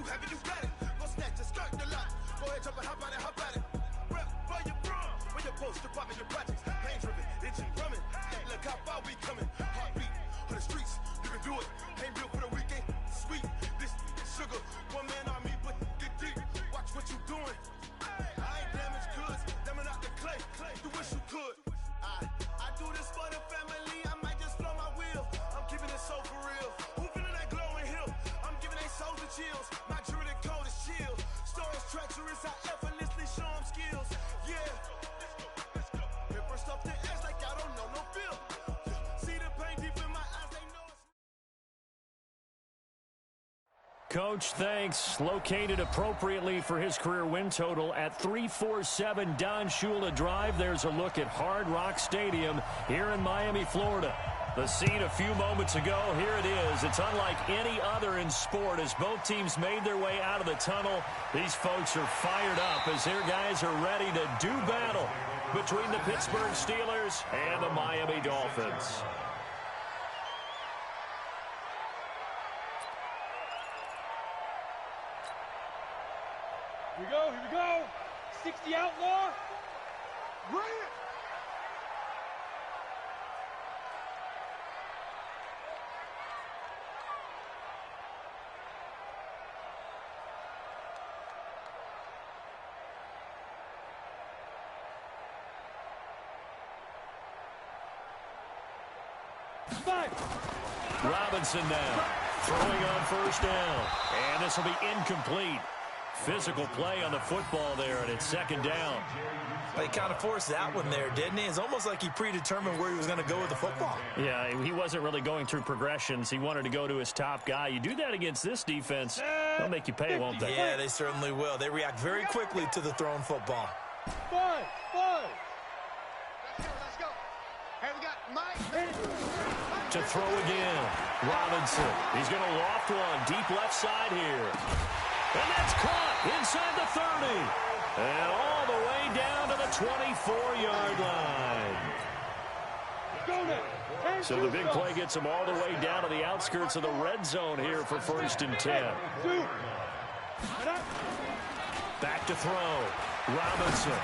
have it, you got it. Go snatch it, skirt the lot. Go ahead, jump it, hop on it, hop on it. Rep for your bro. For your post, your poppin', your projects. Pain driven, itching, drumming. Look how far we coming. Heartbeat on the streets, you can do it. Ain't built for the weekend. Sweet, this sugar. One man on me, but get deep. Watch what you doing. I ain't damaged goods, damn out the clay. You wish you could. I do this for the family. I might just blow my wheel. I'm keeping it so for real. Who feeling that glowing hill? I'm giving they souls the chills. My druid code is chill. Stories treacherous, I effortlessly show them skills. Yeah. Let's go. Hit first off the edge like I don't know no feel. See the pain deep in my eyes, they know it's... Coach, thanks. Located appropriately for his career win total at 347 Don Shula Drive. There's a look at Hard Rock Stadium here in Miami, Florida. The scene a few moments ago, here it is. It's unlike any other in sport as both teams made their way out of the tunnel. These folks are fired up as their guys are ready to do battle between the Pittsburgh Steelers and the Miami Dolphins. Here we go. 60 outlaw. Bring it. Robinson now throwing on first down, and this will be incomplete. Physical play on the football there, and it's second down. Well, he kind of forced that one there, didn't he? It's almost like he predetermined where he was going to go with the football. Yeah, he wasn't really going through progressions. He wanted to go to his top guy. You do that against this defense, they'll make you pay, won't they? Yeah, they certainly will. They react very quickly to the thrown football. Five. Let's go. Hey, we got Mike. To throw again. Robinson. He's going to loft one deep left side here. And that's caught inside the 30. And all the way down to the 24-yard line. So the big play gets him all the way down to the outskirts of the red zone here for 1st and 10. Back to throw. Robinson.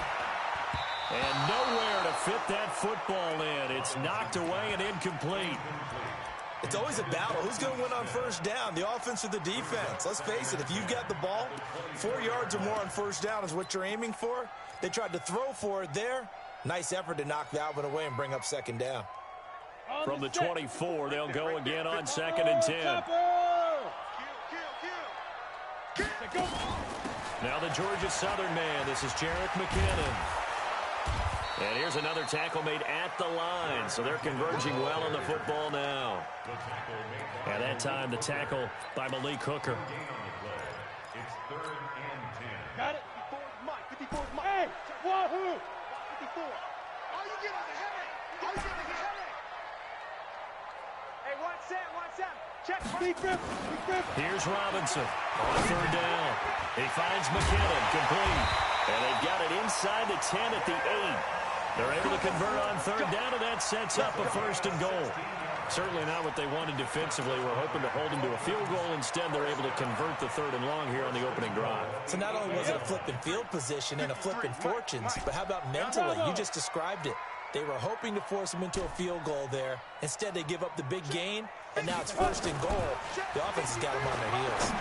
And nowhere to fit that football in. It's knocked away and incomplete. It's always a battle. Who's going to win on first down, the offense or the defense? Let's face it, if you've got the ball, 4 yards or more on first down is what you're aiming for. They tried to throw for it there. Nice effort to knock that one away and bring up second down. From the 24, they'll go again on 2nd and 10. Now the Georgia Southern man. This is Jarek McKinnon. And here's another tackle made at the line. So they're converging well on the football now. And that time the tackle by Malik Hooker. It's 3rd and 10. Got it. 54's Mike. 54's Mike. Hey, wahoo! 54. All you get is a headache. Hey, 1 7. Check. Deep grip. Here's Robinson on 3rd down. He finds McKinnon complete. And they've got it inside the 10 at the 8. They're able to convert on 3rd down, and that sets up a 1st and goal. Certainly not what they wanted defensively. We're hoping to hold them to a field goal. Instead, they're able to convert the 3rd and long here on the opening drive. So not only was it a flipping field position and a flipping fortunes, but how about mentally? You just described it. They were hoping to force them into a field goal there. Instead, they give up the big gain, and now it's 1st and goal. The offense has got them on their heels.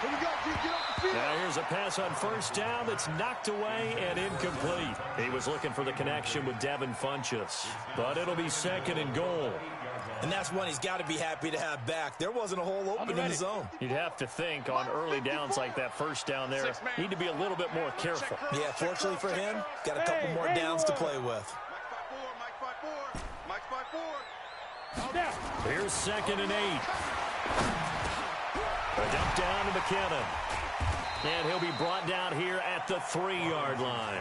Here we go, G. Get off the field. Now here's a pass on 1st down that's knocked away and incomplete. He was looking for the connection with Devin Funchess, but it'll be 2nd and goal. And that's one he's got to be happy to have back. There wasn't a hole open in the zone. You'd have to think on early downs like that 1st down there, need to be a little bit more careful. Yeah, fortunately for him, got a couple more downs to play with. Mike's 5-4. Here's 2nd and 8. A dump down to McKinnon. And he'll be brought down here at the 3-yard line.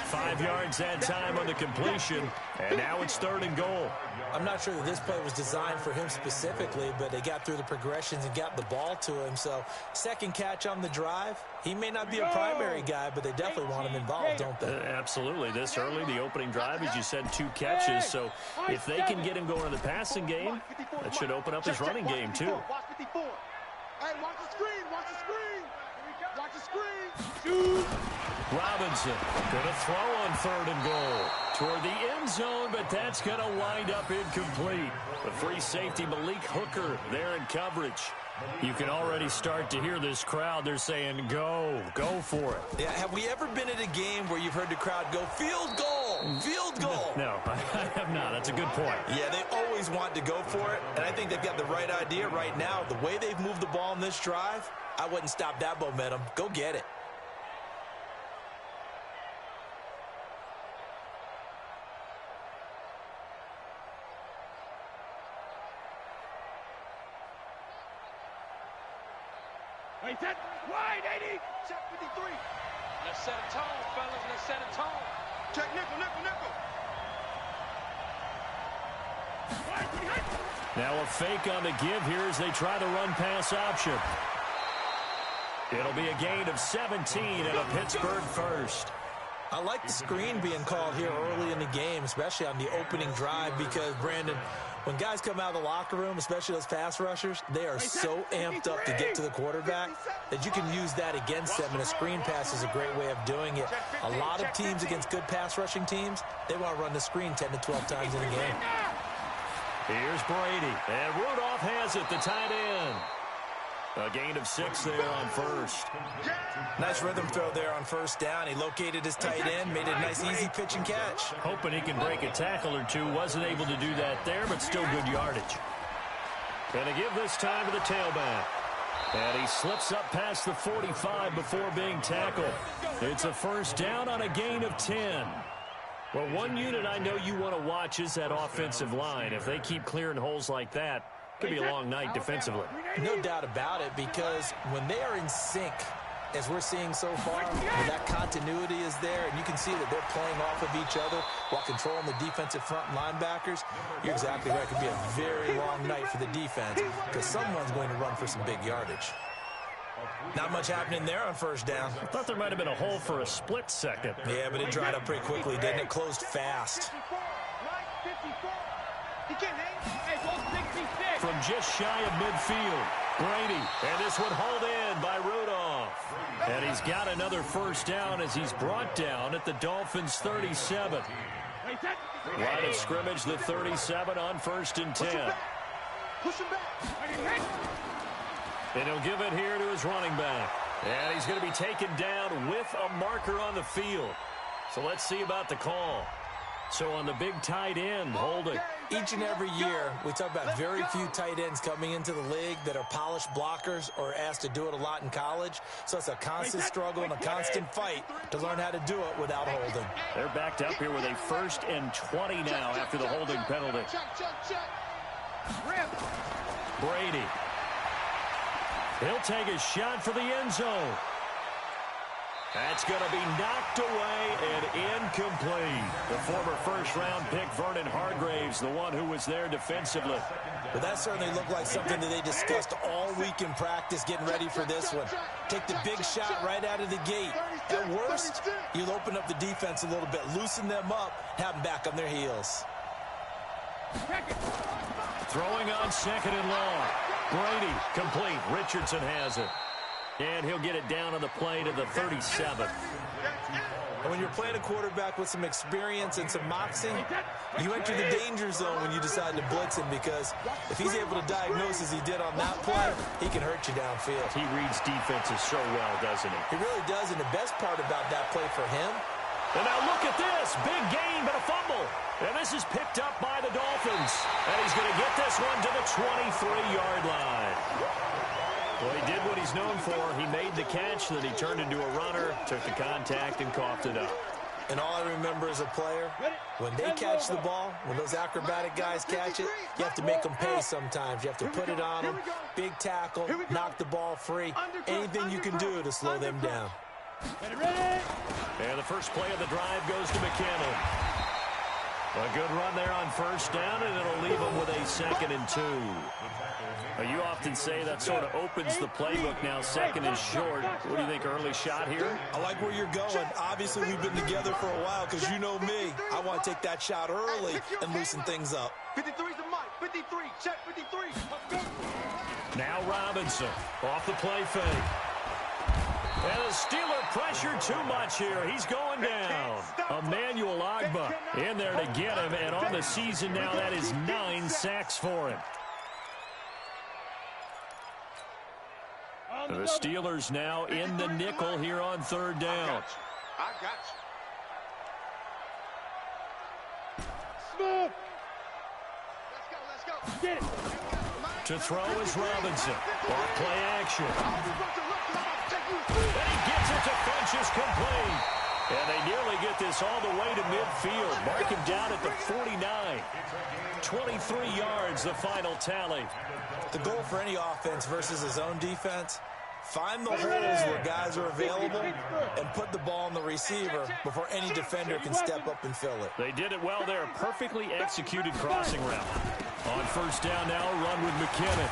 5 yards that time on the completion, and now it's 3rd and goal. I'm not sure that this play was designed for him specifically, but they got through the progressions and got the ball to him. So, second catch on the drive. He may not be a primary guy, but they definitely want him involved, don't they? Absolutely. This early, the opening drive, as you said, 2 catches. So, if they can get him going in the passing game, that should open up his running game, too. Watch 54. Hey, watch the screen. Watch the screen. Shoot. Robinson going to throw on 3rd and goal toward the end zone, but that's going to wind up incomplete. The free safety Malik Hooker there in coverage. You can already start to hear this crowd. They're saying, go for it. Yeah, have we ever been at a game where you've heard the crowd go, field goal, field goal? No, I have not. That's a good point. Yeah, they always want to go for it, and I think they've got the right idea right now. The way they've moved the ball in this drive, I wouldn't stop that momentum. Go get it. Wide 80. Check 53. Let's set a tone, fellas. Let's set a tone. Check nickel. Now a fake on the give here as they try the run-pass option. It'll be a gain of 17 and a Pittsburgh first. I like the screen being called here early in the game, especially on the opening drive, because, Brandon, when guys come out of the locker room, especially those pass rushers, they are so amped up to get to the quarterback that you can use that against them, and a screen pass is a great way of doing it. A lot of teams against good pass rushing teams, they want to run the screen 10 to 12 times in a game. Here's Brady, and Rudolph has it, the tight end. A gain of 6 there on first. Nice rhythm throw there on first down. He located his tight end, made a nice easy pitch and catch. Hoping he can break a tackle or two. Wasn't able to do that there, but still good yardage. Gonna give this time to the tailback. And he slips up past the 45 before being tackled. It's a first down on a gain of 10. Well, one unit I know you want to watch is that offensive line. If they keep clearing holes like that, could be a long night defensively. No doubt about it, because when they are in sync, as we're seeing so far, when that continuity is there, and you can see that they're playing off of each other while controlling the defensive front linebackers, you're exactly right. It could be a very long night for the defense, because someone's going to run for some big yardage. Not much happening there on first down. I thought there might have been a hole for a split second. Yeah, but it dried up pretty quickly, didn't it? Closed fast. From just shy of midfield, Brady, and this one hauled in by Rudolph. And he's got another first down as he's brought down at the Dolphins' 37. Line of scrimmage, the 37 on 1st and 10. And he'll give it here to his running back. And he's going to be taken down with a marker on the field. So let's see about the call. So on the big tight end, holding. Each and every year, we talk about very few tight ends coming into the league that are polished blockers or asked to do it a lot in college. So it's a constant struggle and a constant fight to learn how to do it without holding. They're backed up here with a 1st and 20 now after the holding penalty. Brady. He'll take a shot for the end zone. That's going to be knocked away and incomplete. The former first-round pick, Vernon Hargraves, the one who was there defensively. But that certainly looked like something that they discussed all week in practice getting ready for this one. Take the big shot right out of the gate. At worst, you'll open up the defense a little bit, loosen them up, have them back on their heels. Throwing on 2nd and long. Brady, complete. Richardson has it. And he'll get it down on the play to the 37. And when you're playing a quarterback with some experience and some moxie, you enter the danger zone when you decide to blitz him, because if he's able to diagnose as he did on that play, he can hurt you downfield. He reads defenses so well, doesn't he? He really does, and the best part about that play for him. And now look at this. Big gain, but a fumble. And this is picked up by the Dolphins. And he's going to get this one to the 23-yard line. Well, he did what he's known for. He made the catch, then he turned into a runner, took the contact, and coughed it up. And all I remember as a player, when they catch the ball, when those acrobatic guys catch it, you have to make them pay sometimes. You have to put it on them, big tackle, knock the ball free, anything you can do to slow them down. And the first play of the drive goes to McKinnon. A good run there on first down, and it'll leave him with a 2nd and 2. You often say that sort of opens the playbook now, 2nd and short. What do you think, early shot here? I like where you're going. Obviously, we've been together for a while, because you know me. I want to take that shot early and loosen things up. 53's the mic. 53. Check 53. Let's go. Now Robinson off the play fake. And the Steeler pressure too much here. He's going down. Emmanuel Ogbah in there to get him. And on the season now, that is 9 sacks for him. The Steelers now in the nickel here on 3rd down. I got you. Smooth. Let's go. Get it. To throw is Robinson. Off play action. And he gets it to Funchess complete. And they nearly get this all the way to midfield. Mark him down at the 49. 23 yards, the final tally. The goal for any offense versus his own defense, find the holes where guys are available and put the ball on the receiver before any defender can step up and fill it. They did it well there. Perfectly executed crossing route. On 1st down now, a run with McKinnon.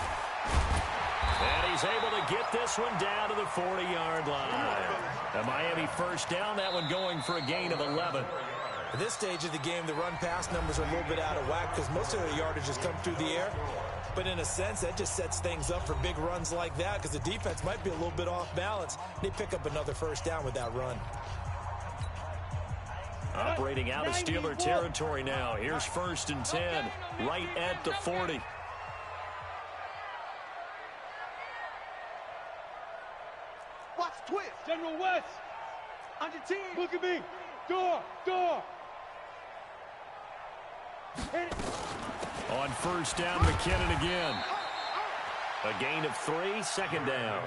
And he's able to get this one down to the 40-yard line. The Miami 1st down, that one going for a gain of 11. At this stage of the game, the run-pass numbers are a little bit out of whack because most of the yardage has come through the air. But in a sense, that just sets things up for big runs like that because the defense might be a little bit off balance. They pick up another 1st down with that run. Operating out of Steeler territory now. Here's 1st and 10, right at the 40. Watch twist. General West. On your team. Look at me. Door. Hit it. On 1st down, McKinnon again. A gain of 3, 2nd down.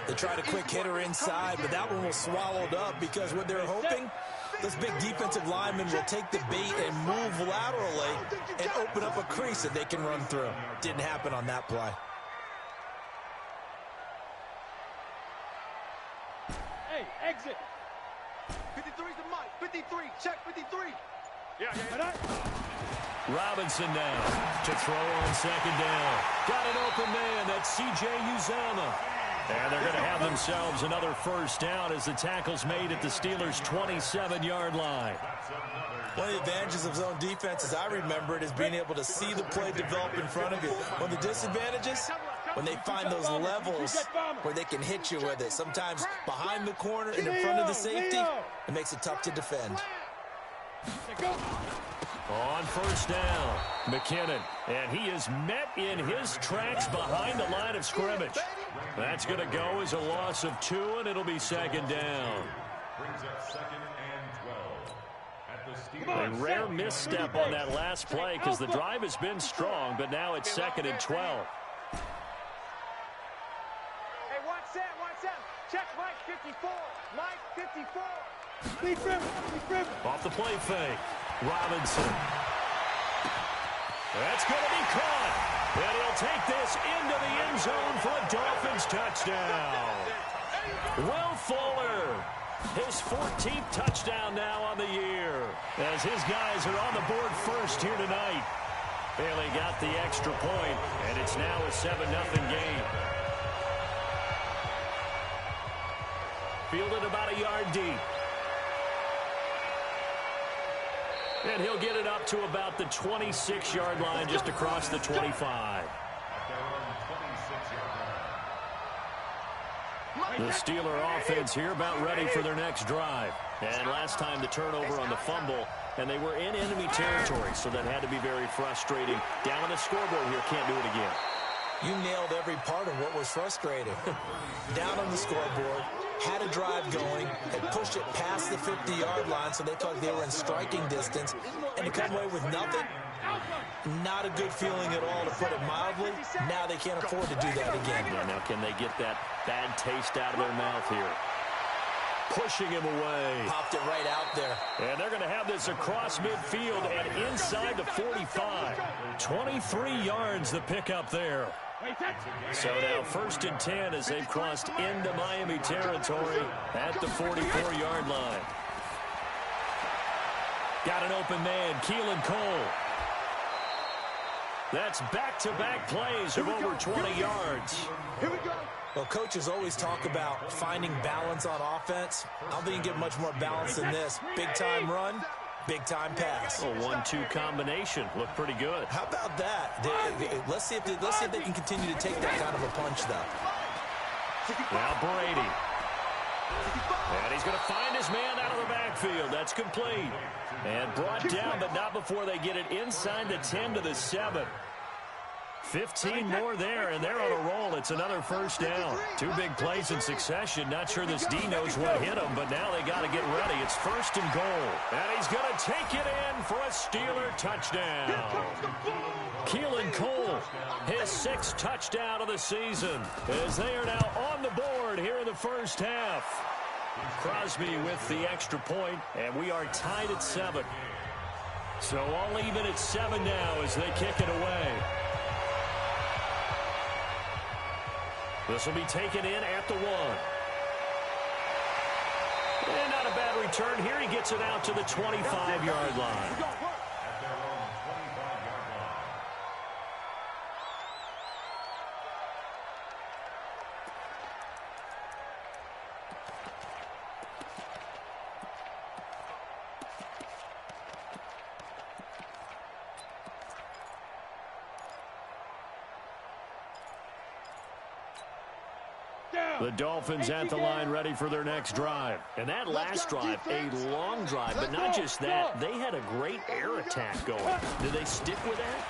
They tried a quick hitter inside, but that one was swallowed up because what they're hoping, this big defensive lineman will take the bait and move laterally and open up a crease that they can run through. Didn't happen on that play. Hey, exit. 53's the mic. 53. Check 53. Yeah. Robinson now to throw on 2nd down. Got an open man. That's C.J. Uzomah. And they're going to have themselves another 1st down as the tackle's made at the Steelers' 27-yard line. One of the advantages of zone defense, as I remember it, is being able to see the play develop in front of you. One of the disadvantages, when they find those levels where they can hit you with it. Sometimes behind the corner and in front of the safety, it makes it tough to defend. On 1st down, McKinnon, and he is met in his tracks behind the line of scrimmage. That's going to go as a loss of 2, and it'll be 2nd down. Brings up 2nd and 12. At the A rare misstep on that last play because the drive has been strong, but now it's 2nd and 12. Hey, watch that. Check Mike 54. Mike 54. Be grim. Off the play fake. Robinson. That's going to be caught. And he'll take this into the end zone for a Dolphins touchdown. Will Fuller, his 14th touchdown now on the year, as his guys are on the board first here tonight. Bailey got the extra point, and it's now a 7-0 game. Fielded about a yard deep. And he'll get it up to about the 26-yard line, just across the 25. The Steeler offense here about ready for their next drive. And last time the turnover on the fumble, and they were in enemy territory, so that had to be very frustrating. Down on the scoreboard here, can't do it again. You nailed every part of what was frustrating. Down on the scoreboard, had a drive going, had pushed it past the 50-yard line, so they felt they were in striking distance, and to come away with nothing, not a good feeling at all, to put it mildly. Now they can't afford to do that again. Yeah, now can they get that bad taste out of their mouth here? Pushing him away. Popped it right out there. And they're going to have this across midfield and inside the 45. 23 yards the pickup there. So now 1st and 10 as they've crossed into Miami territory at the 44-yard line. Got an open man, Keelan Cole. That's back-to-back plays of over 20 yards. Here we go. Well, coaches always talk about finding balance on offense. I don't think you can get much more balance than this. Big-time run, big-time pass. A 1-2 combination. Looked pretty good. How about that? Let's see if they can continue to take that kind of a punch, though. Now Brady. And he's going to find his man out of the backfield. That's complete. And brought down, but not before they get it inside the 10 to the 7. 15 more there, and they're on a roll. It's another first down. Two big plays in succession. Not sure this D knows what hit him, but now they got to get ready. It's first and goal. And he's going to take it in for a Steeler touchdown. Keelan Cole, his 6th touchdown of the season, as they are now on the board here in the first half. Crosby with the extra point, and we are tied at 7. So all even at 7 now as they kick it away. This will be taken in at the 1. And not a bad return here. He gets it out to the 25-yard line. The Dolphins at the line ready for their next drive. And that last drive, a long drive, but not just that. They had a great air attack going. Do they stick with that?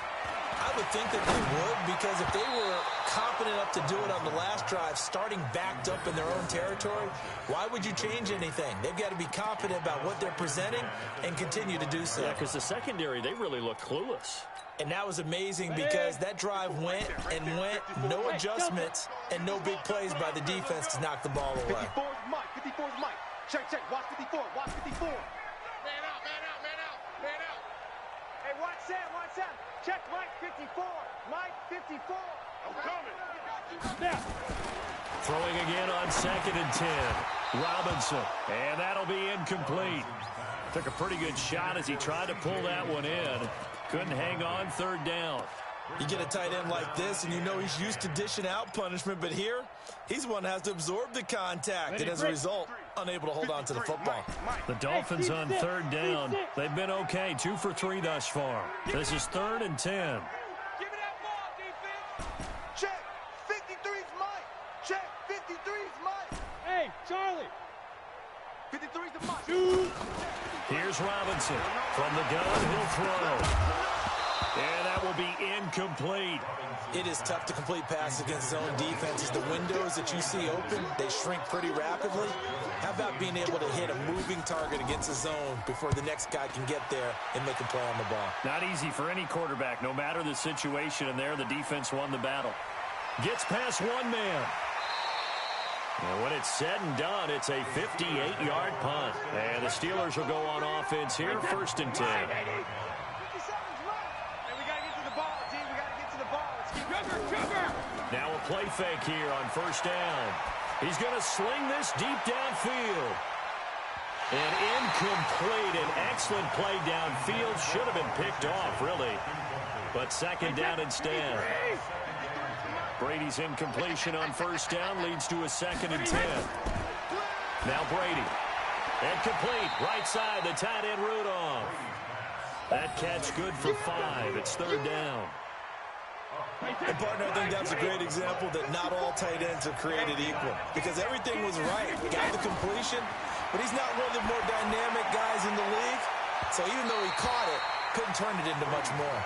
I would think that they would, because if they were confident enough to do it on the last drive, starting backed up in their own territory, why would you change anything? They've got to be confident about what they're presenting and continue to do so. Yeah, because the secondary, they really look clueless. And that was amazing because that drive went and went, no adjustments and no big plays by the defense to knock the ball away. 54's Mike, 54's Mike. Check, watch 54, watch 54. Man out. Hey, watch Sam. Check Mike 54, Mike 54. I'm coming. Snap. Throwing again on 2nd and 10. Robinson, and that'll be incomplete. Took a pretty good shot as he tried to pull that one in. Couldn't hang on, 3rd down. You get a tight end like this, and you know he's used to dishing out punishment, but here, he's one that has to absorb the contact, and as a result, unable to hold on to the football. The Dolphins on 3rd down. They've been okay, 2 for 3 thus far. This is 3rd and 10. Give me that ball, defense. Check, 53's Mike. Check, 53's Mike. Hey, Charlie. 53's the Mike. Shoot. Here's Robinson. From the gun, he'll throw. And that will be incomplete. It is tough to complete passes against zone defenses. The windows that you see open, they shrink pretty rapidly. How about being able to hit a moving target against a zone before the next guy can get there and make a play on the ball? Not easy for any quarterback, no matter the situation. And there, the defense won the battle. Gets past one man. And when it's said and done, it's a 58-yard punt. And the Steelers will go on offense here, 1st and 10. Now a play fake here on 1st down. He's going to sling this deep downfield. And incomplete. An excellent play downfield. Should have been picked off, really. But 2nd down instead. Brady's incompletion on 1st down leads to a 2nd and 10. Now Brady. And complete. Right side, the tight end Rudolph. That catch good for 5. It's 3rd down. And, partner, I think that's a great example that not all tight ends are created equal. Because everything was right. Got the completion, but he's not one of the more dynamic guys in the league. So even though he caught it, couldn't turn it into much more.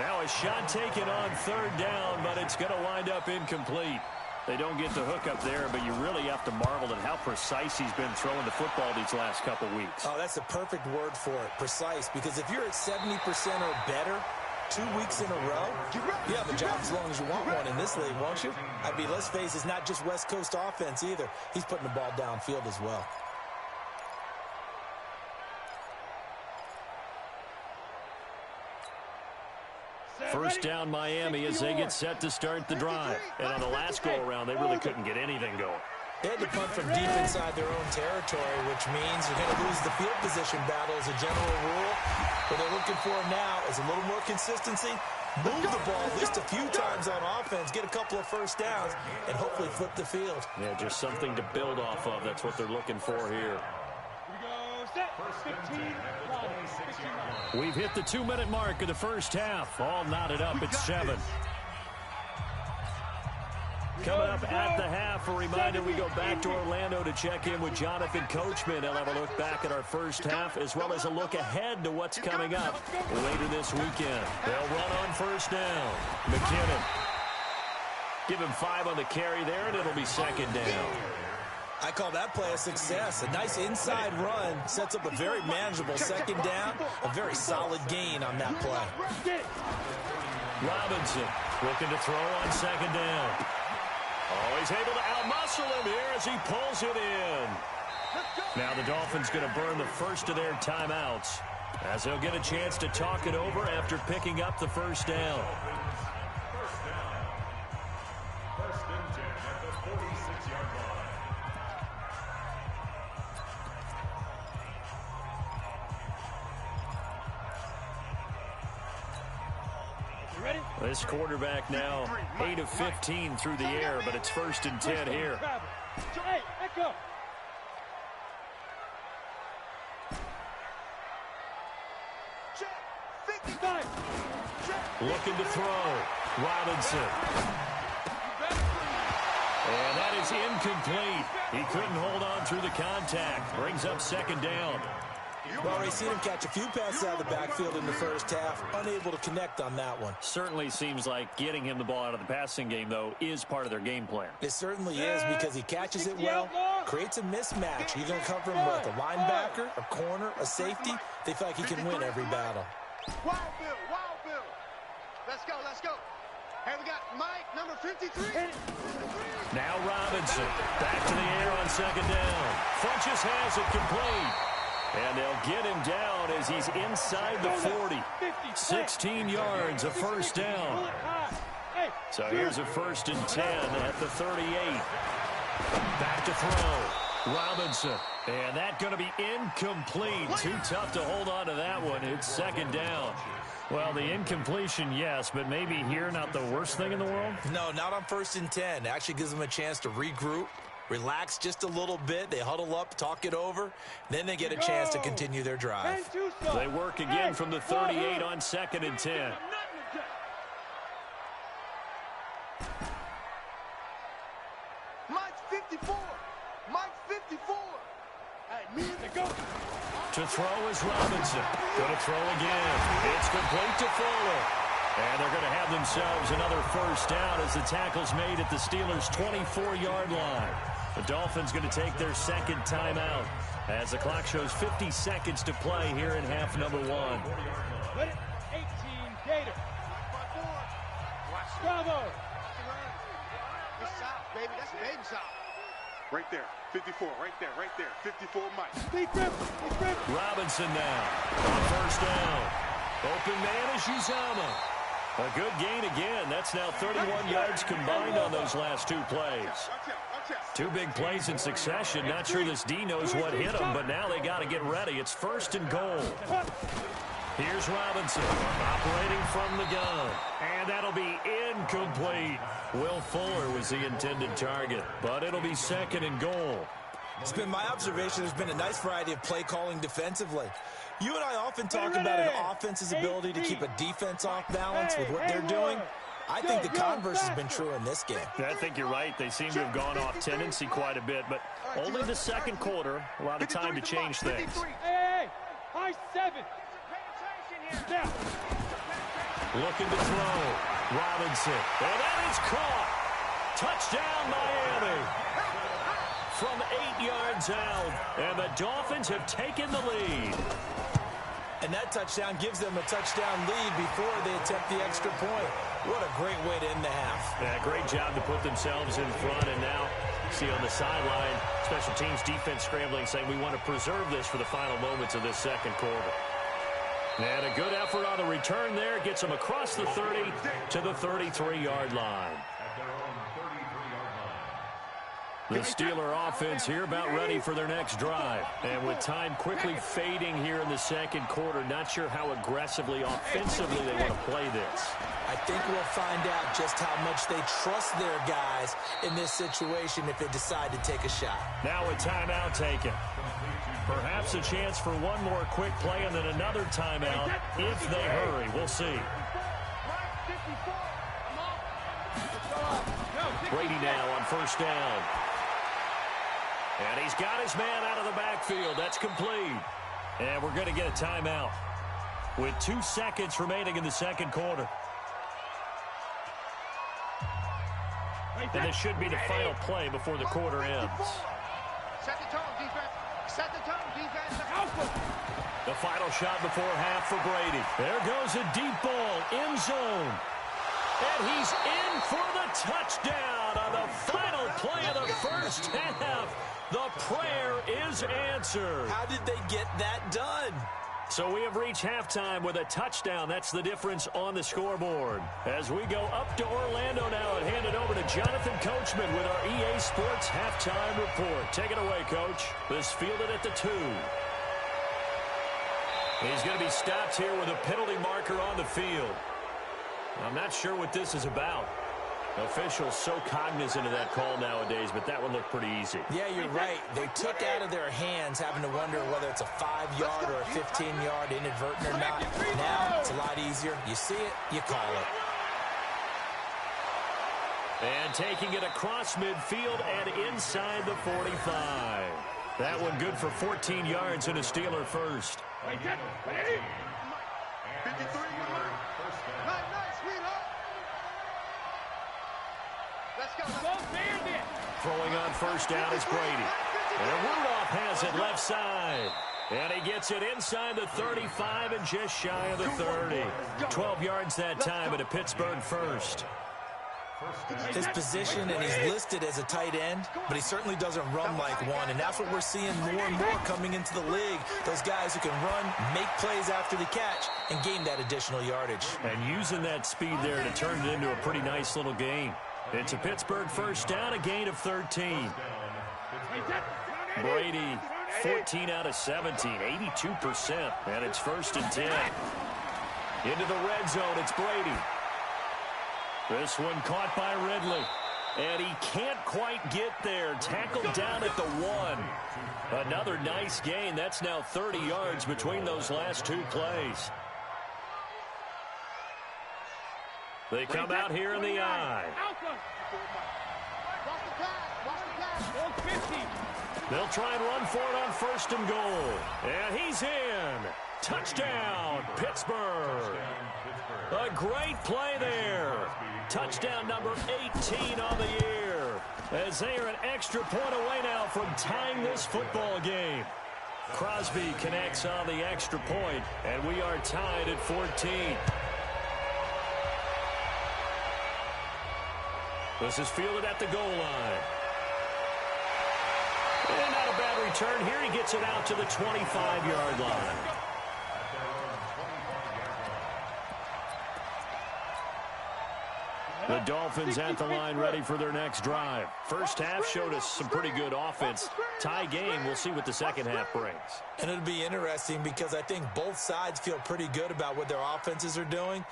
Now a shot taken on 3rd down, but it's going to wind up incomplete. They don't get the hook up there, but you really have to marvel at how precise he's been throwing the football these last couple weeks. Oh, that's the perfect word for it, precise. Because if you're at 70% or better 2 weeks in a row, you have a job as long as you want one in this league, won't you? I mean, let's face it, it's not just West Coast offense either. He's putting the ball downfield as well. First down Miami as they get set to start the drive. And on the last go-around, they really couldn't get anything going. They had to punt from deep inside their own territory, which means you're going to lose the field position battle as a general rule. What they're looking for now is a little more consistency, move the ball at least a few times on offense, get a couple of first downs, and hopefully flip the field. Yeah, just something to build off of. That's what they're looking for here. We've hit the 2-minute mark of the first half. All knotted up at 7. Coming up at the half, a reminder we go back to Orlando to check in with Jonathan Coachman. He'll have a look back at our first half as well as a look ahead to what's coming up later this weekend. They'll run on first down. McKinnon. Give him 5 on the carry there, and it'll be second down. I call that play a success. A nice inside run sets up a very manageable second down. A very solid gain on that play. Robinson looking to throw on second down. Oh, he's able to outmuscle him here as he pulls it in. Now the Dolphins going to burn the first of their timeouts as they'll get a chance to talk it over after picking up the first down. First and 10 at the 46-yard line. This quarterback now 8 of 15 through the air, but it's first and 10 here. Hey, echo. Check. 55. Check. Looking to throw. Robinson. And that is incomplete. He couldn't hold on through the contact. Brings up second down. Well, we've seen him catch a few passes out of the backfield in the first half, unable to connect on that one. Certainly seems like getting him the ball out of the passing game, though, is part of their game plan. It certainly is because he catches it well, creates a mismatch. You're going to cover him with a linebacker, a corner, a safety. They feel like he can win every battle. Wild Bill. Let's go. Hey, we got Mike, number 53. Now Robinson, back to the air on second down. Funches has it complete. And they'll get him down as he's inside the 40. 16 yards, a first down. So here's a first and 10 at the 38. Back to throw. Robinson. And that's going to be incomplete. Too tough to hold on to that one. It's second down. Well, the incompletion, yes, but maybe here not the worst thing in the world? No, not on first and 10. Actually gives them a chance to regroup, relax just a little bit. They huddle up, talk it over. Then they get a chance to continue their drive. They work again from the 38 on second and 10. Mike's 54. Hey, me and the go. To throw is Robinson. Going to throw again. It's complete to Fuller. And they're going to have themselves another first down as the tackle's made at the Steelers' 24-yard line. The Dolphins going to take their second timeout as the clock shows 50 seconds to play here in half number 1. 18 Gator. Bravo. It's south, baby. That's baby south. Right there, 54, right there, 54 Mike. Big grip. Robinson now on first down. Open man is Uzama. A good gain again. That's now 31 yards combined on those last 2 plays. 2 big plays in succession. Not sure this D knows what hit him, but now they got to get ready. It's first and goal. Here's Robinson operating from the gun. And that'll be incomplete. Will Fuller was the intended target, but it'll be second and goal. It's been my observation there's been a nice variety of play calling defensively. You and I often talk about an offense's ability to keep a defense off balance with what they're doing. I think the converse has been true in this game. I think you're right. They seem to have gone off tendency quite a bit, but only the second quarter. A lot of time to change things. Hey, high 7. Looking to throw. Robinson. And that is caught. Touchdown, Miami. From 8 yards out. And the Dolphins have taken the lead. And that touchdown gives them a touchdown lead before they attempt the extra point. What a great way to end the half. Yeah, great job to put themselves in front. And now, see on the sideline, special teams defense scrambling, saying we want to preserve this for the final moments of this second quarter. And a good effort on the return there. Gets them across the 30 to the 33-yard line. The Steeler offense here about ready for their next drive. And with time quickly fading here in the second quarter, not sure how aggressively, offensively they want to play this. I think we'll find out just how much they trust their guys in this situation if they decide to take a shot. Now a timeout taken. Perhaps a chance for one more quick play and then another timeout if they hurry. We'll see. Brady now on first down. And he's got his man out of the backfield. That's complete. And we're going to get a timeout with 2 seconds remaining in the second quarter. And this should be the final play before the quarter ends. Set the tone, defense. Set the tone, defense. The final shot before half for Brady. There goes a deep ball, end zone. And he's in for the touchdown on the final play of the first half. The prayer is answered. How did they get that done? So we have reached halftime with a touchdown. That's the difference on the scoreboard. As we go up to Orlando now and hand it over to Jonathan Coachman with our EA Sports halftime report. Take it away, Coach. This fielded at the 2. He's going to be stopped here with a penalty marker on the field. I'm not sure what this is about. Officials so cognizant of that call nowadays, but that would look pretty easy. Yeah, you're right. They took out of their hands having to wonder whether it's a 5-yard or a 15-yard inadvertent or not. Now it's a lot easier. You see it, you call it. And taking it across midfield and inside the 45. That one good for 14 yards and a Steeler first. 53. Nice, sweetheart. Let's go. Throwing on first down is Brady. And Rudolph has it left side. And he gets it inside the 35 and just shy of the 30. 12 yards that time at a Pittsburgh first. His position, and he's listed as a tight end, but he certainly doesn't run like one, and that's what we're seeing more and more coming into the league. Those guys who can run, make plays after the catch, and gain that additional yardage. And using that speed there to turn it into a pretty nice little game. It's a Pittsburgh first down, a gain of 13. Brady, 14 out of 17, 82%, and it's first and 10. Into the red zone, it's Brady. This one caught by Ridley. And he can't quite get there. Tackled down at the 1. Another nice gain. That's now 30 yards between those last 2 plays. They come out here in the I. They'll try and run for it on first and goal. And he's in. Touchdown, Pittsburgh. A great play there. Touchdown number 18 on the year. As they are an extra point away now from tying this football game. Crosby connects on the extra point, and we are tied at 14. This is fielded at the goal line. And not a bad return here. He gets it out to the 25-yard line. The Dolphins at the line ready for their next drive. First half showed us some pretty good offense. Tie game, we'll see what the second half brings. And it'll be interesting because I think both sides feel pretty good about what their offenses are doing.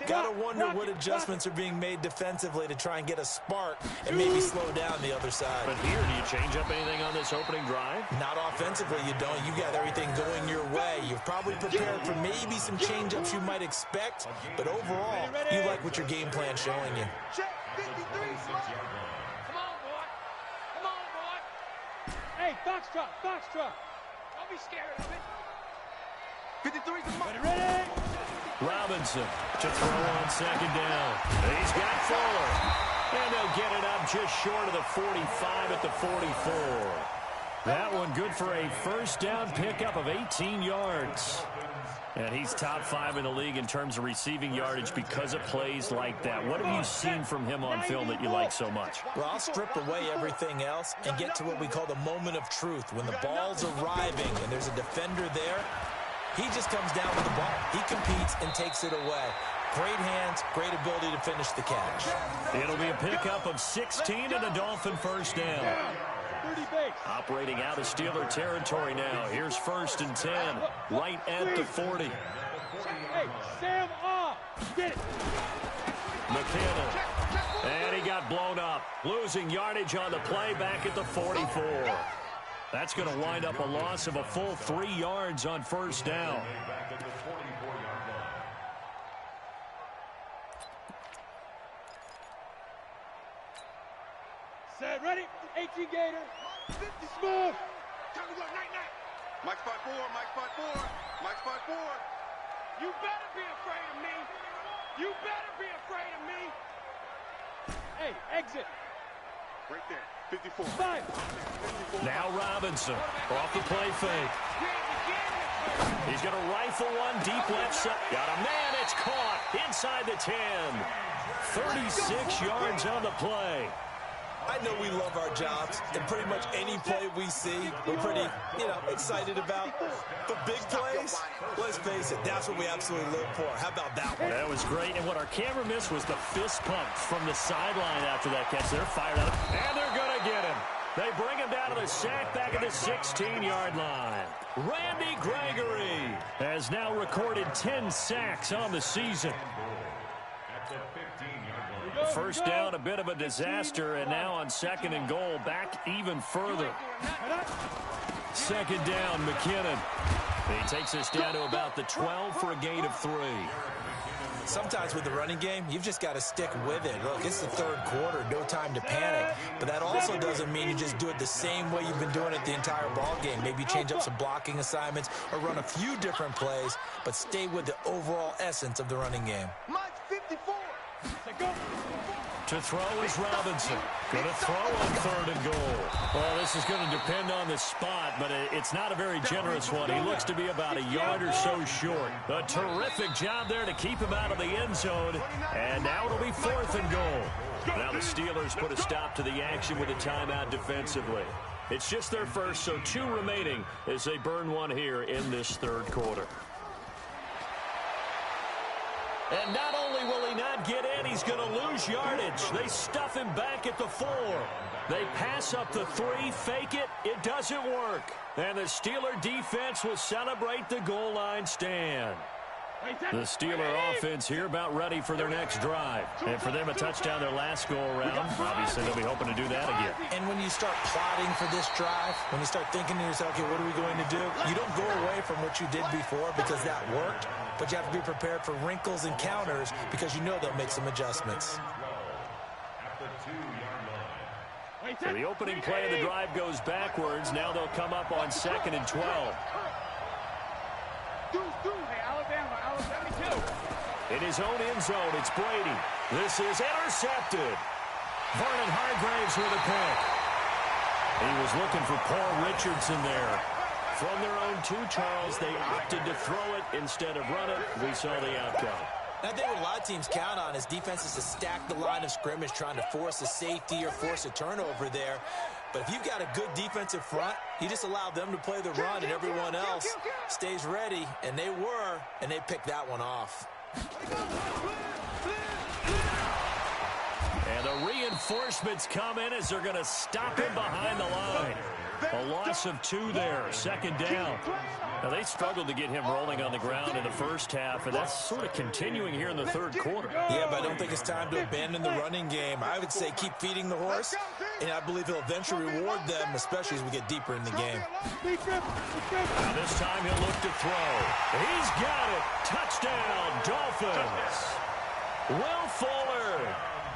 Got to wonder what adjustments are being made defensively to try and get a spark and maybe slow down the other side. But here, do you change up anything on this opening drive? Not offensively, you don't. You've got everything going your way. You've probably prepared for maybe some change-ups you might expect, but overall, you like what your game plan's showing you. Check 53, Smart. Come on, boy. Come on, boy. Hey, Foxtrot, Foxtrot. Don't be scared of it. 53's the money. Ready? Robinson to throw on second down. He's got Fuller. And they'll get it up just short of the 45 at the 44. That one good for a first down pickup of 18 yards. And he's top 5 in the league in terms of receiving yardage because of plays like that. What have you seen from him on film that you like so much? Well, I'll strip away everything else and get to what we call the moment of truth. When the ball's arriving and there's a defender there, he just comes down with the ball. He competes and takes it away. Great hands, great ability to finish the catch. It'll be a pickup of 16 and a Dolphin first down. Operating out of Steeler territory now. Here's first and 10, right at the 40. Hey, Sam off. Get it. McKinnon. And he got blown up. Losing yardage on the play back at the 44. That's going to wind up a loss of a full 3 yards on first down. Ready? 18 Gator. 50 smooth. Time to go. Night, night. Mike spot 4. Mike spot 4. Mike spot 4. You better be afraid of me. You better be afraid of me. Hey, exit. Right there. 54. 5. 54. Now Robinson off the play fake. He's going to rifle one deep left side. Got a man. It's caught inside the 10. 36 yards on the play. I know we love our jobs, and pretty much any play we see, we're pretty, excited about. But big plays, let's face it, that's what we absolutely live for. How about that one? That was great, and what our camera missed was the fist pump from the sideline after that catch. They're fired up, and they're going to get him. They bring him down to the sack back at the 16-yard line. Randy Gregory has now recorded 10 sacks on the season. First down, a bit of a disaster, and now on 2nd and goal, back even further. 2nd down, McKinnon. He takes us down to about the 12 for a gain of 3. Sometimes with the running game, you've just got to stick with it. Look, it's the 3rd quarter, no time to panic. But that also doesn't mean you just do it the same way you've been doing it the entire ball game. Maybe change up some blocking assignments or run a few different plays, but stay with the overall essence of the running game. Mike's 54. Go. To throw is Robinson. Going to throw on 3rd and goal. Well, this is going to depend on the spot, but it's not a very generous one. He looks to be about a yard or so short. A terrific job there to keep him out of the end zone. And now it'll be 4th and goal. Now the Steelers put a stop to the action with a timeout defensively. It's just their first, so 2 remaining as they burn one here in this 3rd quarter. And not only will he not get in, he's going to lose yardage. They stuff him back at the 4. They pass up the 3, fake it. It doesn't work. And the Steeler defense will celebrate the goal line stand. The Steeler offense here about ready for their next drive. And for them, a touchdown their last go-around. Obviously, they'll be hoping to do that again. And when you start plotting for this drive, when you start thinking to yourself, okay, what are we going to do? You don't go away from what you did before because that worked, but you have to be prepared for wrinkles and counters because you know they'll make some adjustments. So the opening play of the drive goes backwards. Now they'll come up on 2nd and 12. In his own end zone, it's Brady. This is intercepted. Vernon Hargraves with a pick. He was looking for Paul Richardson there. From their own 2, Charles, they opted to throw it instead of run it. We saw the outcome. I think what a lot of teams count on is defenses to stack the line of scrimmage, trying to force a safety or force a turnover there. But if you've got a good defensive front, you just allow them to play the run and everyone else stays ready, and they were, and they picked that one off. And the reinforcements come in as they're going to stop him behind the line. A loss of 2 there, 2nd down. Now, they struggled to get him rolling on the ground in the first half, and that's sort of continuing here in the 3rd quarter. Yeah, but I don't think it's time to abandon the running game. I would say keep feeding the horse, and I believe he'll eventually reward them, especially as we get deeper in the game. Now this time he'll look to throw. He's got it. Touchdown, Dolphins. Will Fuller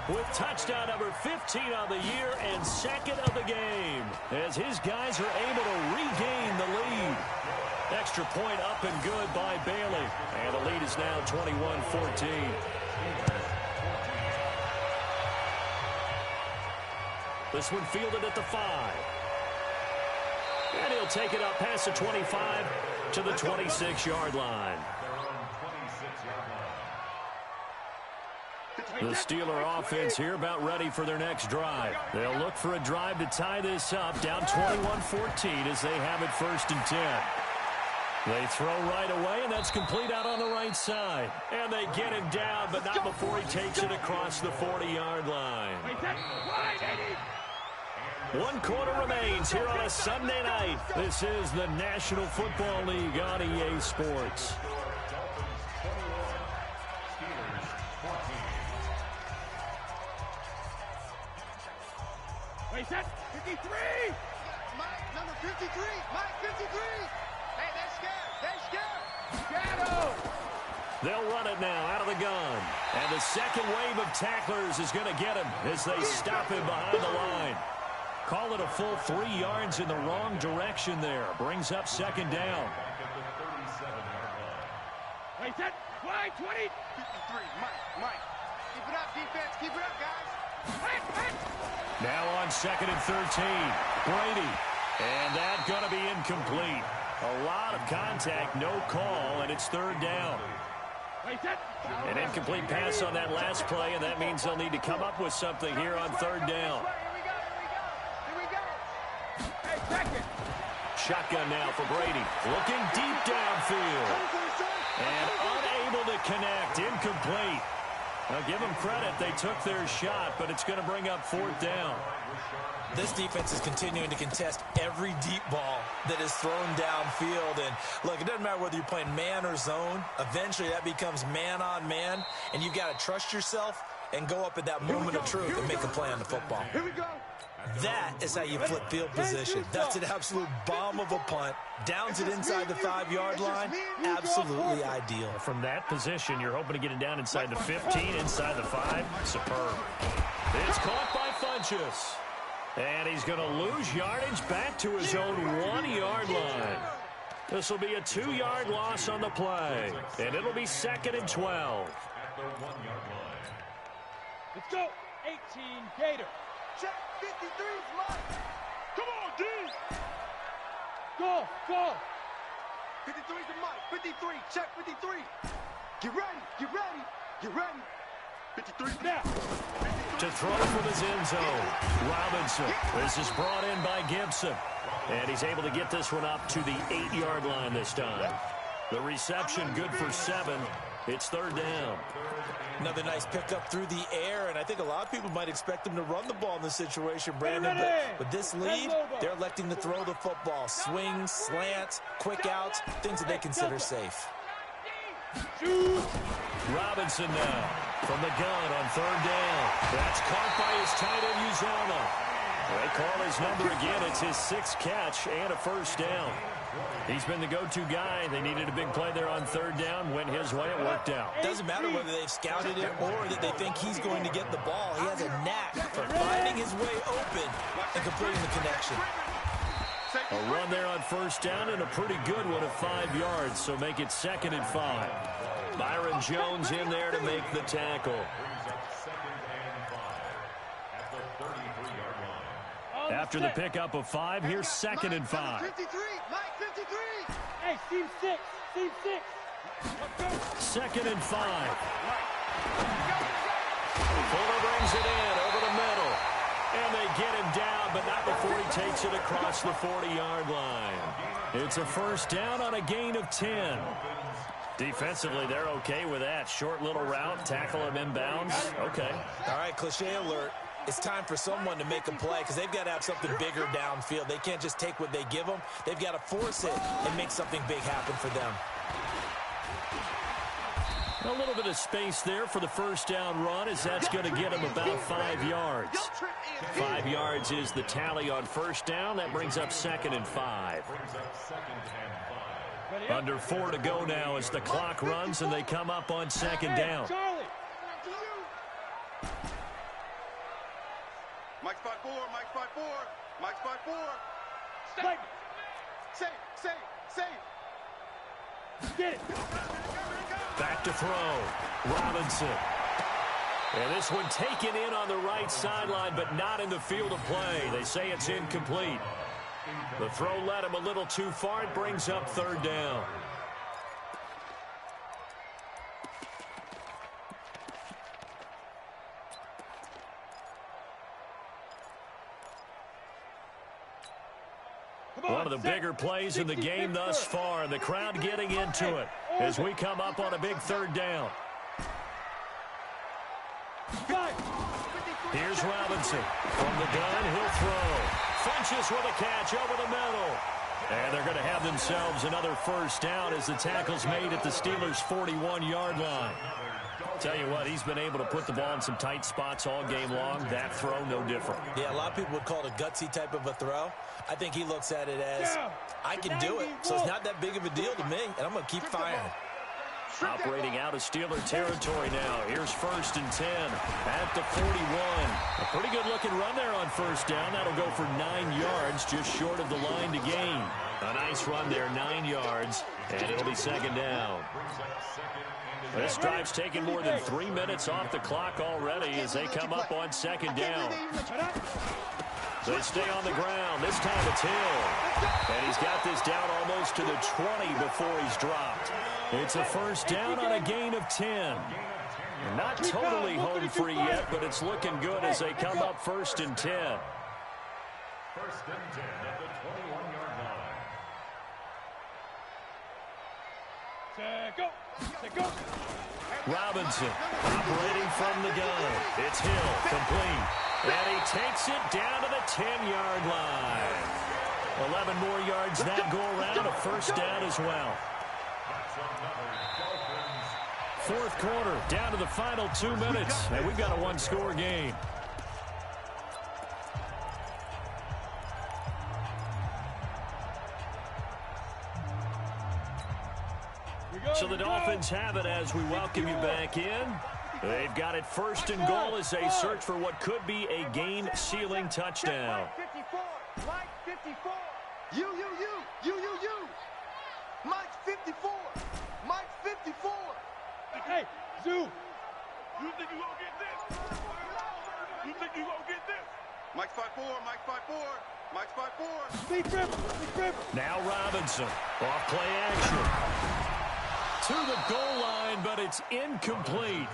with touchdown number 15 on the year and 2nd of the game as his guys are able to regain the lead. Extra point up and good by Bailey. And the lead is now 21-14. This one fielded at the 5. And he'll take it up past the 25 to the 26-yard line. The Steeler offense here about ready for their next drive. They'll look for a drive to tie this up, down 21-14 as they have it 1st and 10. They throw right away, and that's complete out on the right side. And they get him down, but not before he takes it across the 40-yard line. 1 quarter remains here on a Sunday night. This is the National Football League on EA Sports. Wait, set. 53. Mike, number 53. Mike, 53. Hey, they're scared. They're scared. Shadow. They'll run it now out of the gun. And the second wave of tacklers is going to get him as they stop him behind the line. Call it a full 3 yards in the wrong direction there. Brings up second down. Wait, that wide 20. 53, Mike. Keep it up, defense. Keep it up, guys. Now on 2nd and 13. Brady. And that's going to be incomplete. A lot of contact, no call, and it's 3rd down. An incomplete pass on that last play, and that means they'll need to come up with something here on 3rd down. Here we go. Hey, second. Shotgun now for Brady. Looking deep downfield. And unable to connect. Incomplete. Now, give them credit. They took their shot, but it's going to bring up 4th down. This defense is continuing to contest every deep ball that is thrown downfield. And, look, it doesn't matter whether you're playing man or zone. Eventually, that becomes man-on-man, and you've got to trust yourself and go up at that moment of truth and make a play on the football. Here we go. That is how you flip field position. That's an absolute bomb of a punt. Downs it inside the 5-yard line. Absolutely ideal. From that position, you're hoping to get it down inside the 15, inside the 5. Superb. It's caught by Funchess. And he's going to lose yardage back to his own 1-yard line. This will be a 2-yard loss on the play. And it'll be 2nd and 12. Let's go. 18, Gator. Check 53's Mike. Come on, D. Go. 53's the Mike. 53. Check 53. Get ready. 53 now. To throw from his end zone. Robinson. This is brought in by Gibson. And he's able to get this one up to the 8-yard line this time. The reception good for 7. It's 3rd down. Another nice pickup through the air, and I think a lot of people might expect them to run the ball in this situation, Brandon. But with this lead, they're electing to throw the football. Swings, slants, quick outs, things that they consider safe. Robinson now from the gun on 3rd down. That's caught by his tight end, Uzama. They call his number again. It's his 6th catch and a 1st down. He's been the go-to guy. They needed a big play there on 3rd down. Went his way. It worked out. Doesn't matter whether they've scouted it or that they think he's going to get the ball. He has a knack for finding his way open and completing the connection. A run there on 1st down and a pretty good one at 5 yards, so make it 2nd and 5. Byron Jones in there to make the tackle. After the pickup of 5, here's 2nd and 5. 53, Mike, 53. Hey, Steve 6. 2nd and 5. Fuller brings it in over the middle. And they get him down, but not before he takes it across the 40-yard line. It's a 1st down on a gain of 10. Defensively, they're okay with that. Short little route, tackle him inbounds. Okay. All right, cliche alert. It's time for someone to make a play because they've got to have something bigger downfield. They can't just take what they give them. They've got to force it and make something big happen for them. A little bit of space there for the 1st down run as that's going to get him about 5 yards. 5 yards is the tally on 1st down. That brings up 2nd and 5. Under 4 to go now as the clock runs and they come up on 2nd down. Mike spot 4, Mike spot 4, Mike spot 4. Save. Get it. Back to throw. Robinson. And this one taken in on the right sideline, but not in the field of play. They say it's incomplete. The throw led him a little too far. It brings up 3rd down. One of the bigger plays in the game thus far. The crowd getting into it as we come up on a big 3rd down. Here's Robinson. From the gun, he'll throw. Funchess with a catch over the middle. And they're going to have themselves another 1st down as the tackle's made at the Steelers' 41-yard line. Tell you what, he's been able to put the ball in some tight spots all game long. That throw, no different. Yeah, a lot of people would call it a gutsy type of a throw. I think he looks at it as, I can do it, so it's not that big of a deal to me, and I'm going to keep firing. Operating out of Steeler territory now. Here's 1st and 10 at the 41. A pretty good-looking run there on 1st down. That'll go for 9 yards, just short of the line to gain. A nice run there, 9 yards, and it'll be 2nd down. This drive's taken more than 3 minutes off the clock already as they come up on 2nd down. They stay on the ground. This time it's Hill. And he's got this down almost to the 20 before he's dropped. It's a 1st down on a gain of 10. Not totally home free yet, but it's looking good as they come up 1st and 10. 1st and 10 at the 21-yard line. Robinson operating from the gun. It's Hill, complete. And he takes it down to the 10-yard line. 11 more yards that go around, a 1st down as well. 4th quarter, down to the final 2 minutes, and we've got a 1-score game. So the Dolphins have it as we welcome you back in. They've got it 1st and goal as they search for what could be a game-sealing touchdown. Mike 54. You. Mike 54. Mike 54. Hey, Zoo. You think you gonna get this? You think you gonna get this? Mike's 5'4", Mike's 5'4", Mike's 5'4". Big trip. Now Robinson, off play action. To the goal line, but it's incomplete.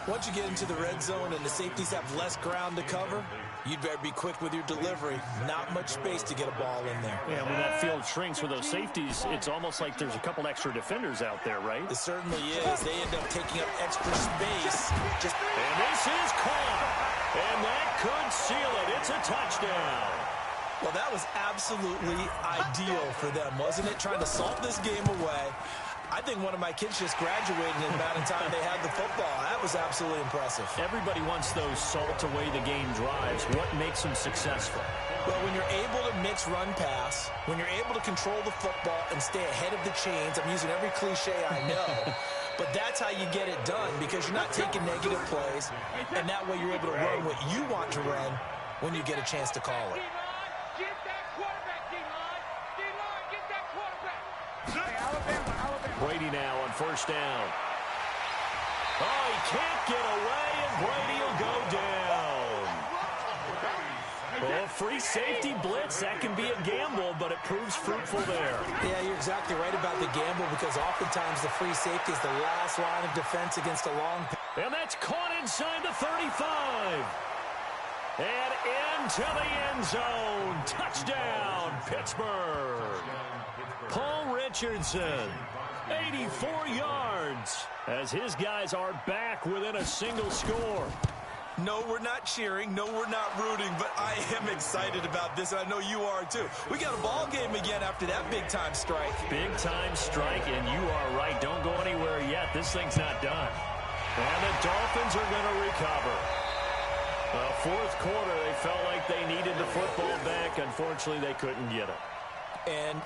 Once you get into the red zone and the safeties have less ground to cover, you'd better be quick with your delivery. Not much space to get a ball in there. Yeah, when that field shrinks for those safeties, it's almost like there's a couple extra defenders out there, right? It certainly is. They end up taking up extra space. And this is caught. And that could seal it. It's a touchdown. Well, that was absolutely ideal for them, wasn't it? Trying to salt this game away. I think one of my kids just graduated in the amount of time they had the football. That was absolutely impressive. Everybody wants those salt-away-the-game drives. What makes them successful? Well, when you're able to mix run-pass, when you're able to control the football and stay ahead of the chains, I'm using every cliche I know, but that's how you get it done because you're not taking negative plays, and that way you're able to run what you want to run when you get a chance to call it. Get that quarterback, D-line. D-line, get that quarterback. Alabama. Brady now on 1st down. Oh, he can't get away, and Brady will go down. Well, free safety blitz, that can be a gamble, but it proves fruitful there. Yeah, you're exactly right about the gamble because oftentimes the free safety is the last line of defense against a long pass. And that's caught inside the 35. And into the end zone. Touchdown, Pittsburgh. Paul Richardson, 84 yards, as his guys are back within a single score. No, we're not cheering. No, we're not rooting, but I am excited about this, and I know you are too. We got a ball game again after that big-time strike. Big-time strike, and you are right. Don't go anywhere yet. This thing's not done. And the Dolphins are going to recover. 4th quarter, they felt like they needed the football back. Unfortunately, they couldn't get it. And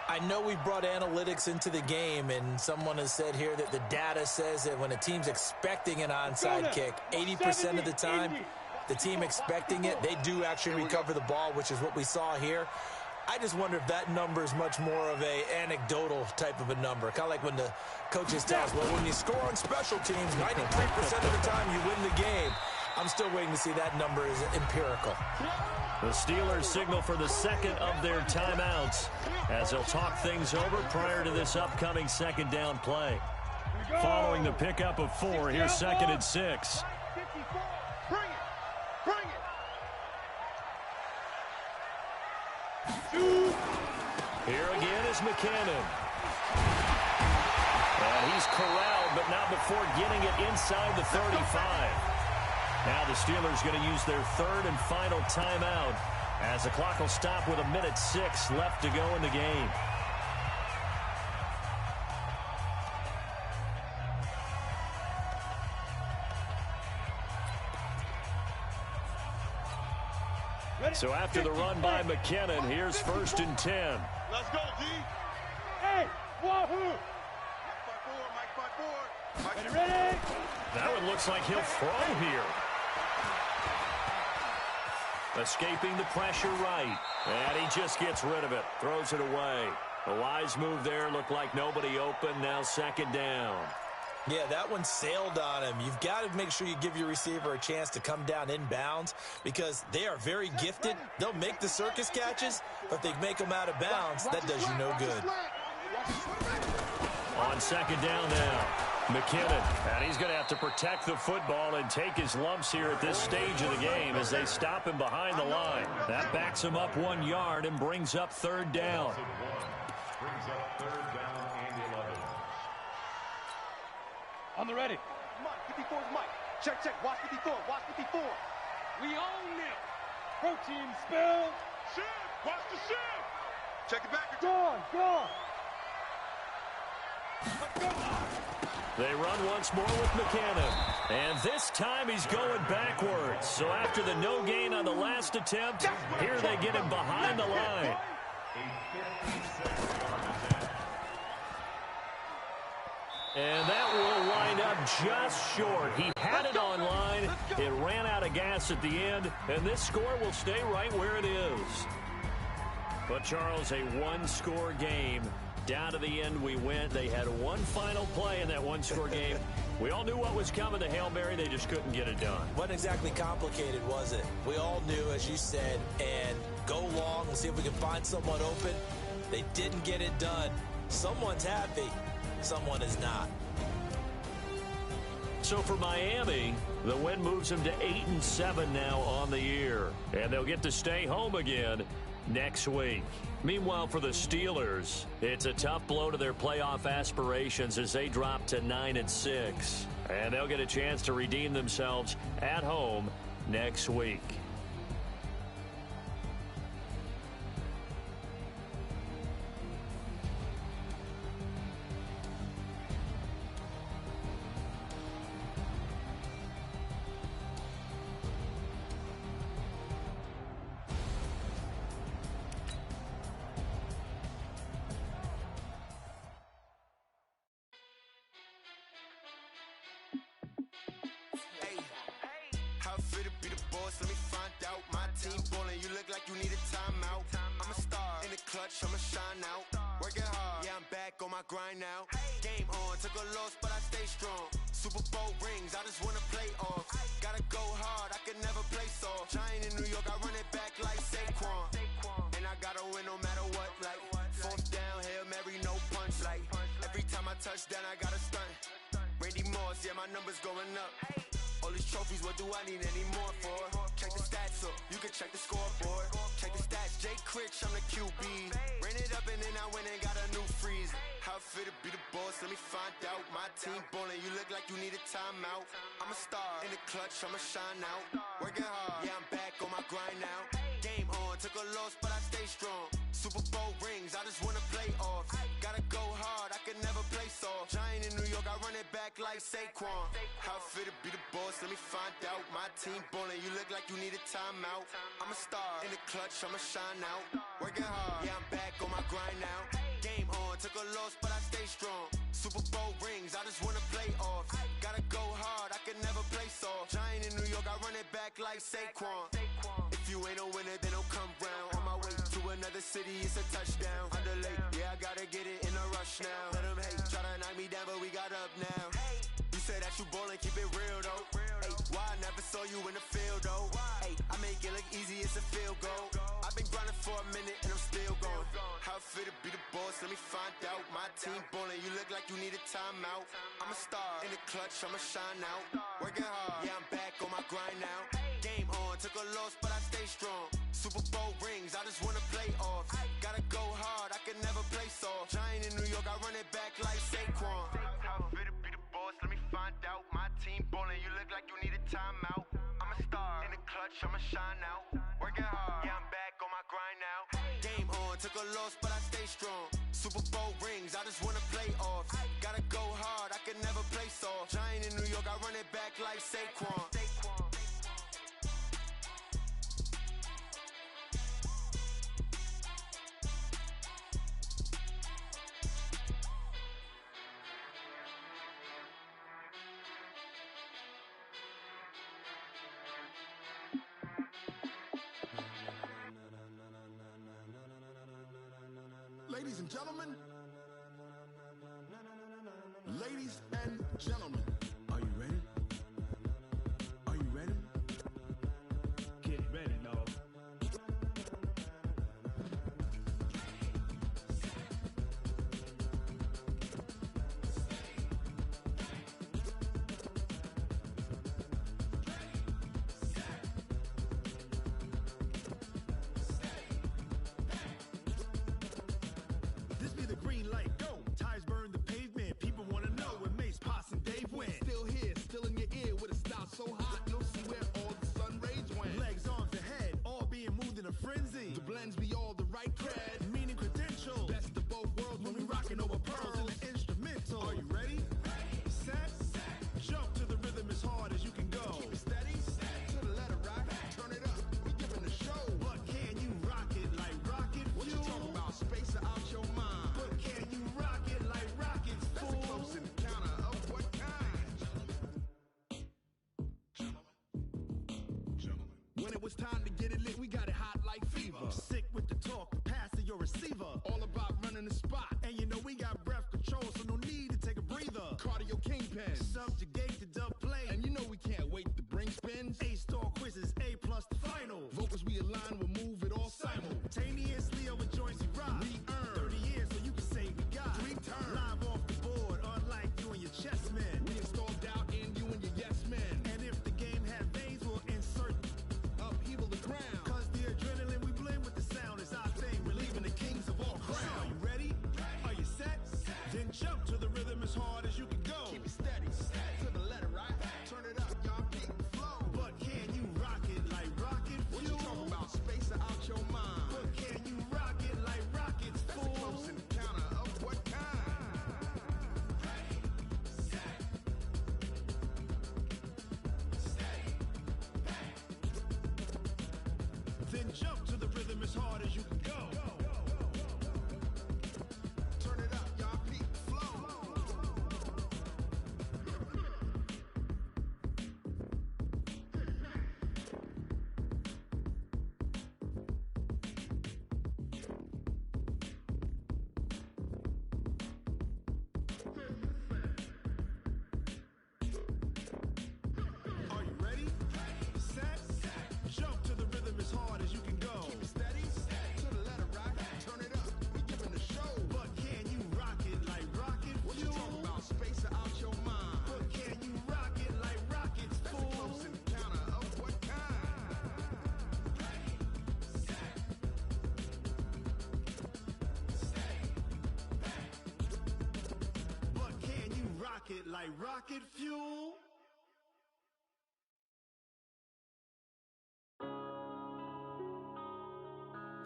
I know we brought analytics into the game, and someone has said here that the data says that when a team's expecting an onside kick, 80% of the time, the team expecting it, they do actually recover the ball, which is what we saw here. I just wonder if that number is much more of a anecdotal type of a number. Kind of like when the coaches tell us, well, when you score on special teams, 93% of the time you win the game. I'm still waiting to see that number is empirical. The Steelers signal for the 2nd of their timeouts as they'll talk things over prior to this upcoming 2nd down play. Following the pickup of 4, here's 2nd and 6. Bring it. Here again is McKinnon. And he's corralled, but not before getting it inside the 35. Now the Steelers going to use their 3rd and final timeout as the clock will stop with 1:06 left to go in the game. So after the run by McKinnon, here's 1st and 10. Let's go, D. Hey, Wahoo. Mike 5'4", Mike 5'4". Ready? That one looks like he'll throw here. Escaping the pressure right. And he just gets rid of it. Throws it away. A wise move there. Looked like nobody open. Now second down. Yeah, that one sailed on him. You've got to make sure you give your receiver a chance to come down inbounds because they are very gifted. They'll make the circus catches, but if they make them out of bounds, that does you no good. On second down now, McKinnon. And he's going to have to protect the football and take his lumps here at this stage of the game as they stop him behind the line. That backs him up 1 yard and brings up third down. Brings up third down and 11. On the ready. Mike, 54's Mike. Check, check. Watch 54. Watch 54. We own it. Protein spill. Shift. Watch the shift. Check it back. Gone. They run once more with McKinnon. And this time he's going backwards. So after the no gain on the last attempt, here they get him behind the line. And that will wind up just short. He had it on line. It ran out of gas at the end. And this score will stay right where it is. But, Charles, a one-score game. Down to the end we went. They had one final play in that one-score game. We all knew what was coming. The Hail Mary, they just couldn't get it done. Wasn't exactly complicated, was it? We all knew, as you said, and go long and see if we can find someone open. They didn't get it done. Someone's happy. Someone is not. So for Miami, the win moves them to 8-7 now on the year. And they'll get to stay home again next week. Meanwhile, for the Steelers, it's a tough blow to their playoff aspirations as they drop to 9-6. And they'll get a chance to redeem themselves at home next week. Let me find out. My team ballin', you look like you need a timeout. I'm a star in the clutch, I'ma shine out. Working hard, yeah, I'm back on my grind now. Game on, took a loss, but I stay strong. Super Bowl rings, I just wanna play off. Gotta go hard, I can never play soft. Giant in New York, I run it back like Saquon. And I gotta win no matter what, like fourth down, Hail Mary, no punch. Like every time I touch down, I gotta stunt. Randy Moss, yeah, my numbers going up. All these trophies, what do I need any more for? Check the stats up, you can check the scoreboard. Check the stats, Jay Critch, I'm the QB. Ran it up and then I went and got a new freeze. How it feel to be the boss, let me find out. My team ballin', you look like you need a timeout. I'm a star in the clutch, I'ma shine out. Working hard, yeah, I'm back on my grind now. Game on, took a loss, but I stay strong. Super Bowl rings, I just wanna play off. Gotta go hard, I can never play soft. Giant in New York, I run it back like Saquon. How it feel to be the boss, let me find out. My team ballin', you look like you need a timeout. I'm a star in the clutch, I'ma shine out. Working hard, yeah, I'm back on my grind now. Game on, took a loss, but I stay strong. Super Bowl rings, I just wanna play off. Gotta go hard, I can never play soft. Giant in New York, I run it back like Saquon. If you ain't a winner, then don't come round. On my way to another city, it's a touchdown. Underlay, yeah, I gotta get it in a rush now. Let them hate, try to knock me down, but we got up now. You say that you ballin', keep it real though. Hey, why I never saw you in the field though? Hey, I make it look easy, it's a field goal. I've been grinding for a minute and I'm still going. How it feel to be the boss, let me find out. My team ballin', you look like you need a timeout. I'm a star in the clutch, I'ma shine out. Working hard, yeah, I'm back on my grind now. Game on, took a loss, but I stay strong. Super Bowl rings, I just wanna play off. Gotta go hard, I can never play soft. Giant in New York, I run it back like Saquon. How it feel to be the boss, let me find out. My team ballin', you look like you need a timeout. I'm a star in the clutch, I'ma shine out. Working hard, yeah, I'm back on my grind now. Game on, took a loss, but I stay strong. Super Bowl rings, I just wanna play off. Gotta go hard, I can never play soft. Giant in New York, I run it back like Saquon. Ladies and gentlemen. Ladies and gentlemen. Are you ready? Are you ready? Get ready, dog. This be the green light, go. Tires burn the pavement. People want to know where Mace, Poss, and Dave went. Still here, still in your ear with a style so hot. You'll see where all the sun rays went. Legs, arms, and head, all being moved in a frenzy. The blends be all the right cred. Meaning credentials. Best of both worlds when we rockin' over pearls in the instrumental. Are you ready? Set. Jump to the rhythm as hard as you can go. Keep it steady. To the letter rock. Turn it up. We giving the show. But can you rock it like rocket fuel? What you talking about? Space out your mind. But can you rock it like rockets, fool? That's a close encounter of what kind? Gentlemen. When it was time to get it lit, we got it hot like fever. Sick with the talk, pass to your receiver. All about running the spot. And you know we got breath control, so no need to take a breather. Cardio kingpin. Subjugate the dub play. And you know we can't wait to bring spins. A-star quizzes, A+ the final. Vocals we align, we'll move it all simultaneously over joints we rock. We earn 30 years, so you can say we got 3 turns. Live off the board, unlike you and your chess men. We install doubt in you and your yes men. And if the game had veins, we'll insert upheaval the ground. Cause the adrenaline we blend with the sound is our thing, relieving the kings of all crowns. So are you ready? Are you set? Then jump to the rhythm as hard as you can go. Keep it steady, to the letter right. Turn it up, y'all keep the flow. But can you rock it like rocket fuel? What you talking about? Space out your mind. But can you rock it like rockets, fool? That's a close encounter of what kind? Then jump to the rhythm as hard as you can go. Turn it up, y'all keep the flow. Are you ready? Set. Jump to the rhythm as hard as you can go. Keep it steady. To the letter rock. Turn it up. We giving the show. But can you rock it like rocket fuel? What you talking about? Space out your mind. But can you rock it like rockets, fool? That's a close encounter of what kind? But can you rock it like rocket fuel?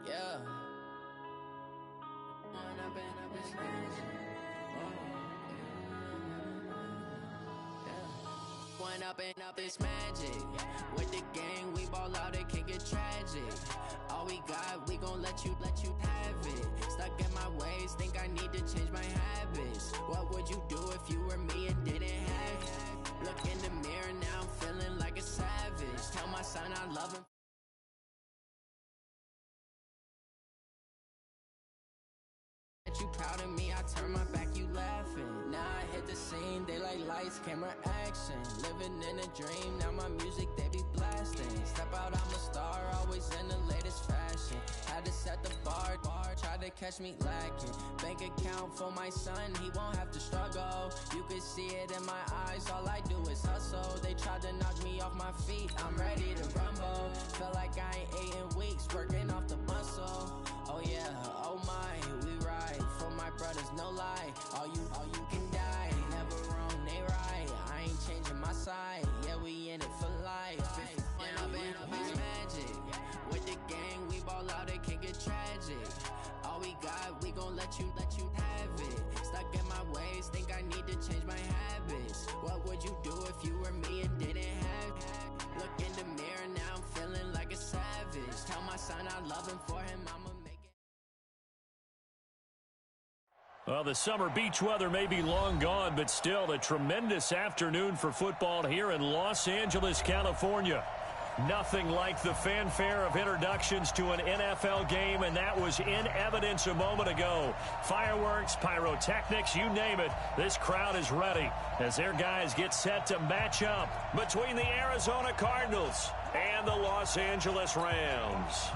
Yeah. When I've been up in space. When up is magic. With the gang, we ball out, it can get tragic. All we got, we gon' let you have it. Stuck in my ways, think I need to change my habits. What would you do if you were me and didn't have it? Look in the mirror, now I'm feeling like a savage. Tell my son I love him. You proud of me, I turn my back, you laughing. Now I hit the scene, they like lights, camera, action. Living in a dream, now my music, they be blasting. Step out, I'm a star, always in the latest fashion. Had to set the bar, try to catch me lacking. Bank account for my son, he won't have to struggle. You can see it in my eyes, all I do is hustle. They tried to knock me off my feet, I'm ready to rumble. Feel like I ain't ate in weeks, working off the muscle. Oh yeah, oh my, we ride for my brothers, no lie. All you can die, never wrong, they right. I ain't changing my side, yeah, we in it for life. When up in magic, with the gang, we ball out, it can get tragic. All we got, we gon' let you have it. Stuck in my ways, think I need to change my habits. What would you do if you were me and didn't have it? Look in the mirror, now I'm feeling like a savage. Tell my son I love him, for him I'ma make it. Well, the summer beach weather may be long gone, but still a tremendous afternoon for football here in Los Angeles, California. Nothing like the fanfare of introductions to an NFL game, and that was in evidence a moment ago. Fireworks, pyrotechnics, you name it. This crowd is ready as their guys get set to match up between the Arizona Cardinals and the Los Angeles Rams.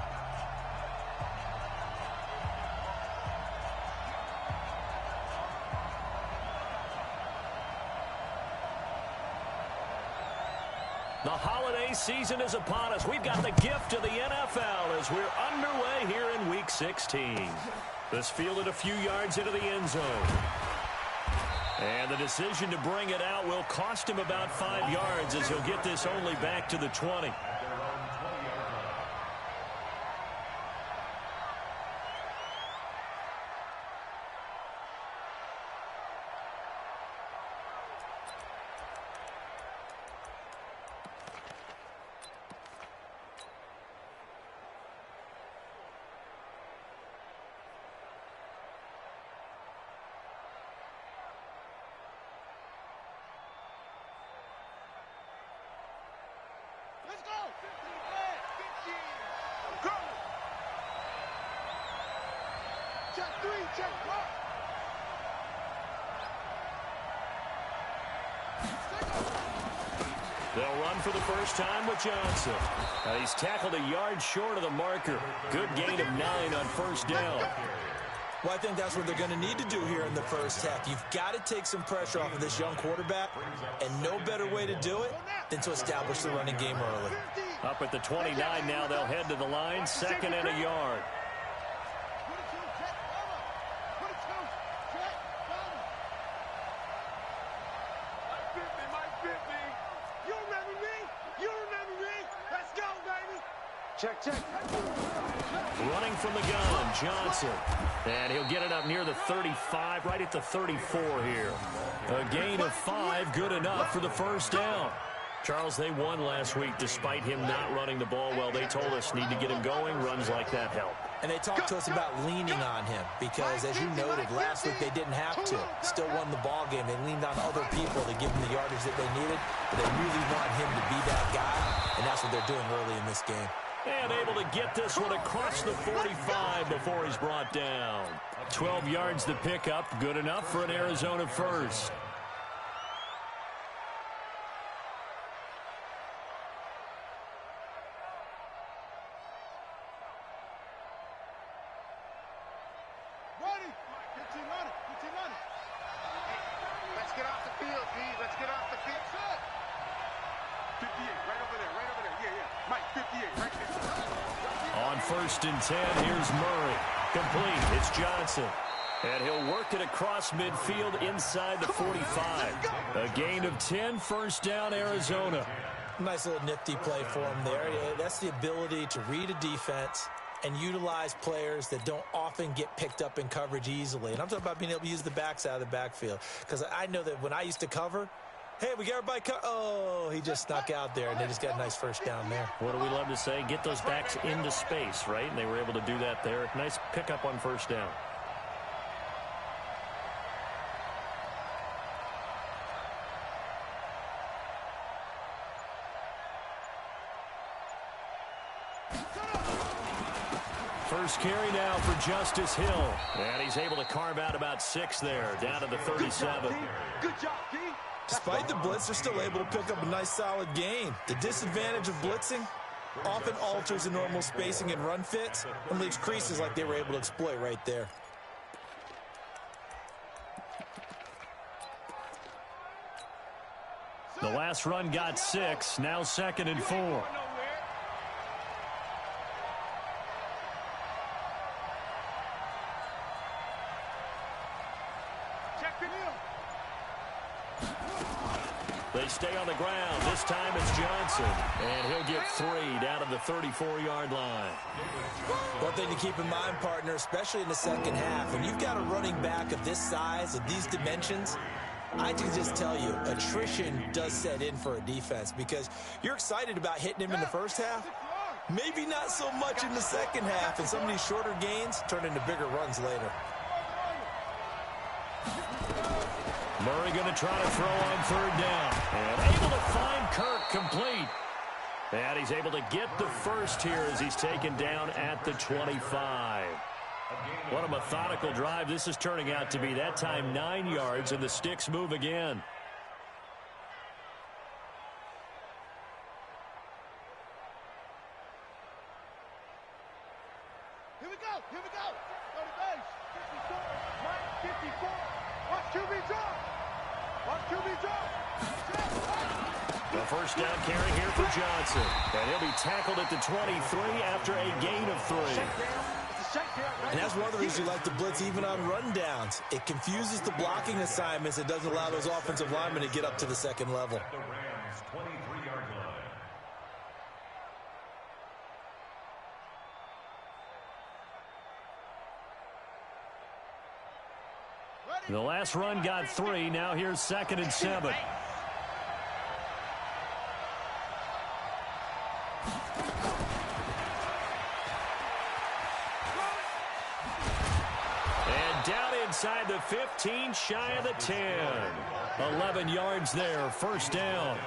The holiday season is upon us. We've got the gift of the NFL as we're underway here in Week 16. This fielded a few yards into the end zone. And the decision to bring it out will cost him about 5 yards as he'll get this only back to the 20. Let's go! 50. Go! Check 3, check 1. They'll run for the first time with Johnson. He's tackled a yard short of the marker. Good gain of 9 on first down. Well, I think that's what they're going to need to do here in the first half. You've got to take some pressure off of this young quarterback, and no better way to do it than to establish the running game early. Up at the 29 now, they'll head to the line, 2nd and a yard. Check. Running from the gun, Johnson. And he'll get it up near the 35, right at the 34 here. A gain of 5, good enough for the first down. Charles, they won last week despite him not running the ball well. They told us need to get him going. Runs like that help. And they talked to us about leaning on him because, as you noted, last week they didn't have to. Still won the ball game. They leaned on other people to give them the yardage that they needed, but they really want him to be that guy, and that's what they're doing early in this game. And able to get this one across the 45 before he's brought down. 12 yards to pick up. Good enough for an Arizona first. Ready? 15 on it. Let's get off the field, D. Let's get off the field. 58, right over there. Yeah. Mike, 58, right there. On 1st and 10, here's Murray. Complete. It's Johnson. And he'll work it across midfield inside the 45. A gain of 10, first down, Arizona. Nice little nifty play for him there. That's the ability to read a defense and utilize players that don't often get picked up in coverage easily. And I'm talking about being able to use the backside of the backfield. Because I know that when I used to cover, hey, we got everybody oh, he just snuck out there, and they just got a nice first down there. What do we love to say? Get those backs into space, right? And they were able to do that there. Nice pickup on first down. First carry now for Justice Hill. And he's able to carve out about 6 there, down to the 37. Good job, D. Despite the blitz, they're still able to pick up a nice solid gain. The disadvantage of blitzing often alters the normal spacing and run fits and leaves creases like they were able to exploit right there. The last run got 6, now 2nd and 4. They stay on the ground. This time it's Johnson. And he'll get 3 down to the 34-yard line. One thing to keep in mind, partner, especially in the second half, when you've got a running back of this size, of these dimensions, I can just tell you, attrition does set in for a defense because you're excited about hitting him in the first half. Maybe not so much in the second half, and some of these shorter gains turn into bigger runs later. Murray going to try to throw on 3rd down. And able to find Kirk complete. And he's able to get the first here as he's taken down at the 25. What a methodical drive this is turning out to be. That time 9 yards, and the sticks move again. Here we go. Go to base. 54. Mike, 54. Watch QB drop. The first down carry here for Johnson. And he'll be tackled at the 23 after a gain of 3. And that's one of the reasons you like to blitz even on rundowns. It confuses the blocking assignments. It doesn't allow those offensive linemen to get up to the second level. The Rams' 23-yard line. The last run got 3. Now here's 2nd and 7. And down inside the 15, shy of the 10. 11 yards there, first down.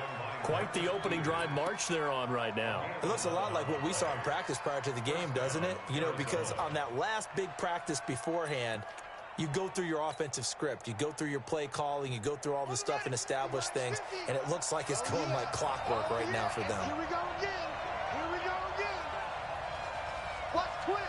Quite the opening drive march they're on right now. It looks a lot like what we saw in practice prior to the game, doesn't it? You know, because on that last big practice beforehand, you go through your offensive script. You go through your play calling. You go through all the stuff and establish things. And it looks like it's going like clockwork right now for them. Here we go again. Watch twist.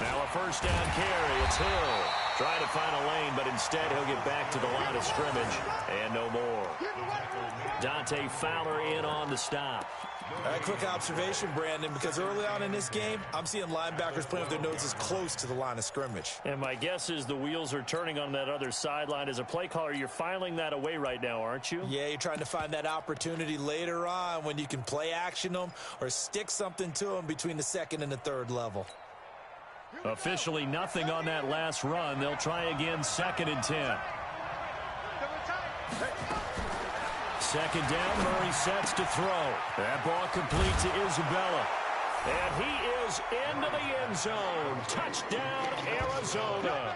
Now a first down carry. It's Hill. Trying to find a lane, but instead he'll get back to the line of scrimmage. And no more. Dante Fowler in on the stop. All right, quick observation, Brandon, because early on in this game, I'm seeing linebackers playing with their noses close to the line of scrimmage. And my guess is the wheels are turning on that other sideline. As a play caller, you're filing that away right now, aren't you? Yeah, you're trying to find that opportunity later on when you can play action them or stick something to them between the 2nd and the 3rd level. Officially nothing on that last run. They'll try again, 2nd and 10. 2nd down, Murray sets to throw. That ball complete to Isabella. And he is into the end zone. Touchdown, Arizona.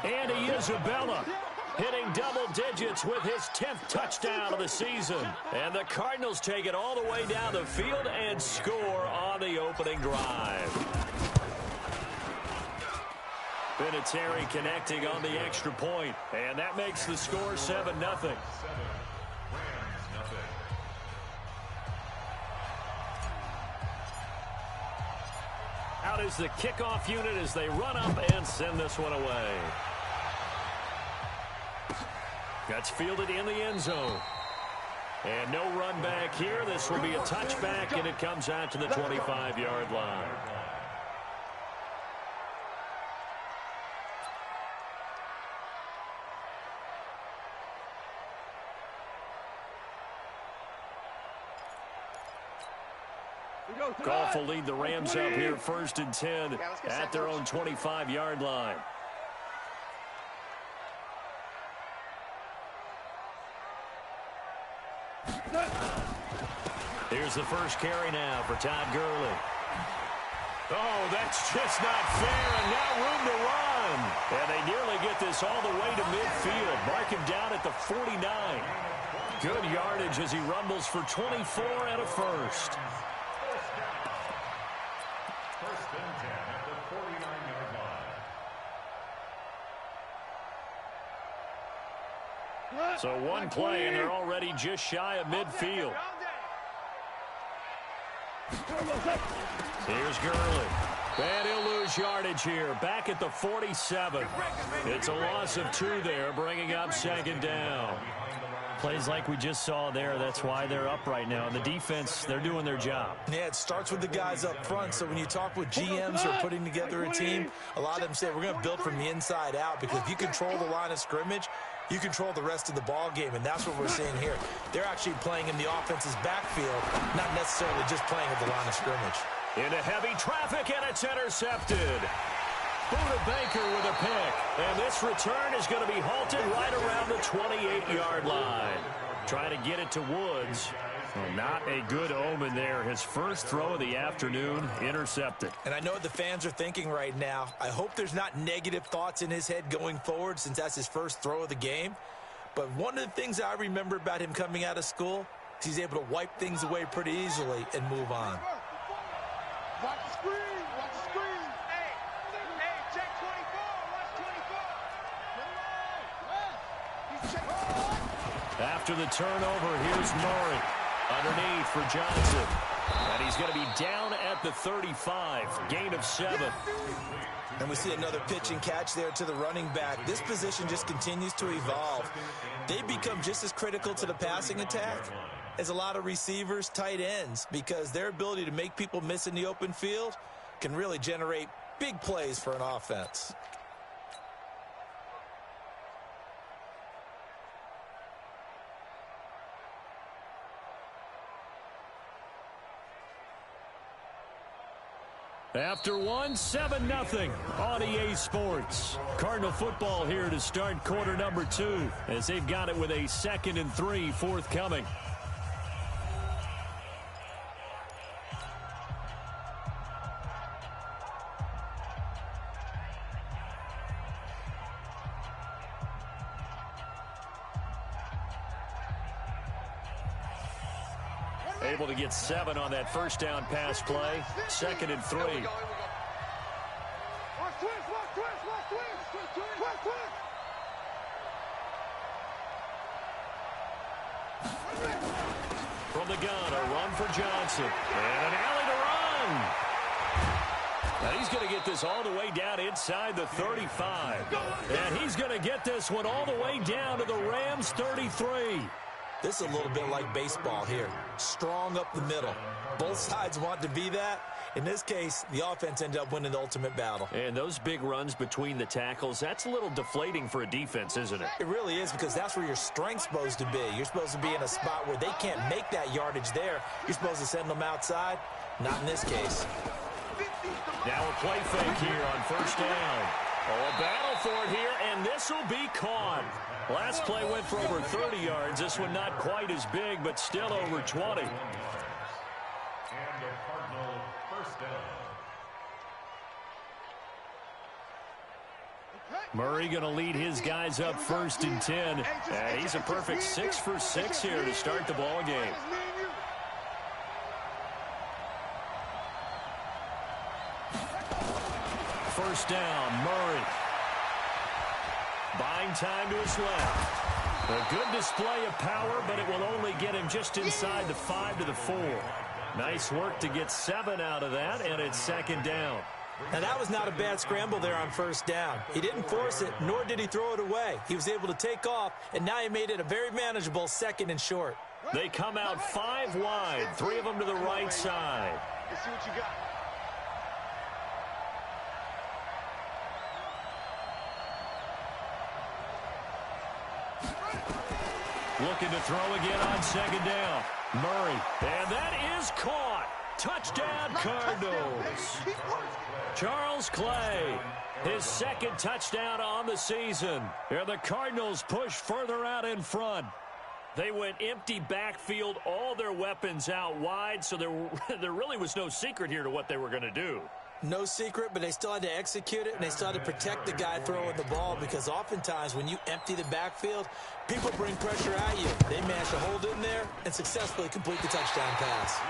Andy Isabella hitting double digits with his 10th touchdown of the season. And the Cardinals take it all the way down the field and score on the opening drive. Vinatieri connecting on the extra point, and that makes the score 7-0. Out is the kickoff unit as they run up and send this one away. That's fielded in the end zone. And no run back here. This will be a touchback, and it comes out to the 25-yard line. Goff will lead the Rams up here 1st and 10 at their own 25-yard line. Here's the first carry now for Todd Gurley. Oh, that's just not fair, and now room to run. And they nearly get this all the way to midfield. Mark him down at the 49. Good yardage as he rumbles for 24 and a first. First and 10 at the 49-yard line. So one play, and they're already just shy of midfield. Here's Gurley. And he'll lose yardage here. Back at the 47. It's a loss of 2 there, bringing up 2nd down. Plays like we just saw there, that's why they're up right now. The defense, they're doing their job. Yeah, it starts with the guys up front. So when you talk with GMs who are putting together a team, a lot of them say we're going to build from the inside out, because if you control the line of scrimmage, you control the rest of the ball game, and that's what we're seeing here. They're actually playing in the offense's backfield, not necessarily just playing at the line of scrimmage. Into heavy traffic, and it's intercepted. Buda Baker with a pick. And this return is going to be halted right around the 28-yard line. Trying to get it to Woods. Well, not a good omen there. His first throw of the afternoon, intercepted. And I know what the fans are thinking right now. I hope there's not negative thoughts in his head going forward, since that's his first throw of the game. But one of the things I remember about him coming out of school is he's able to wipe things away pretty easily and move on. Watch the screen. Watch the screen. Hey, check 24. Watch 24. After the turnover, here's Murray. Underneath for Johnson. And he's going to be down at the 35. Gain of 7. And we see another pitch and catch there to the running back. This position just continues to evolve. They become just as critical to the passing attack as a lot of receivers, tight ends, because their ability to make people miss in the open field can really generate big plays for an offense. After 7-0 on EA Sports. Cardinal football here to start quarter number 2 as they've got it with a 2nd and 3 forthcoming. Able to get 7 on that first down pass play. 2nd and 3. Watch twist. From the gun, a run for Johnson. And an alley to run. And he's going to get this all the way down inside the 35. And he's going to get this one all the way down to the Rams' 33. This is a little bit like baseball here. Strong up the middle. Both sides want to be that. In this case, the offense ended up winning the ultimate battle. And those big runs between the tackles, that's a little deflating for a defense, isn't it? It really is, because that's where your strength's supposed to be. You're supposed to be in a spot where they can't make that yardage there. You're supposed to send them outside. Not in this case. Now a play fake here on first down. Oh, a battle for it here, and this will be caught. Last play went for over 30 yards. This one not quite as big, but still over 20. And a Cardinal first down. Murray going to lead his guys up 1st and 10. And he's a perfect 6 for 6 here to start the ball game. First down, Murray. Buying time to his left. A good display of power, but it will only get him just inside the 5 to the 4. Nice work to get 7 out of that, and it's 2nd down. Now, that was not a bad scramble there on first down. He didn't force it, nor did he throw it away. He was able to take off, and now he made it a very manageable 2nd and short. They come out 5 wide, 3 of them to the right side. Let's see what you got. Looking to throw again on 2nd down. Murray, and that is caught. Touchdown, Cardinals. Charles Clay, his 2nd touchdown on the season. And the Cardinals push further out in front. They went empty backfield, all their weapons out wide, so there really was no secret here to what they were going to do. No secret, but they still had to execute it, and they still had to protect the guy throwing the ball, because oftentimes when you empty the backfield, people bring pressure at you. They managed to hold in there and successfully complete the touchdown pass.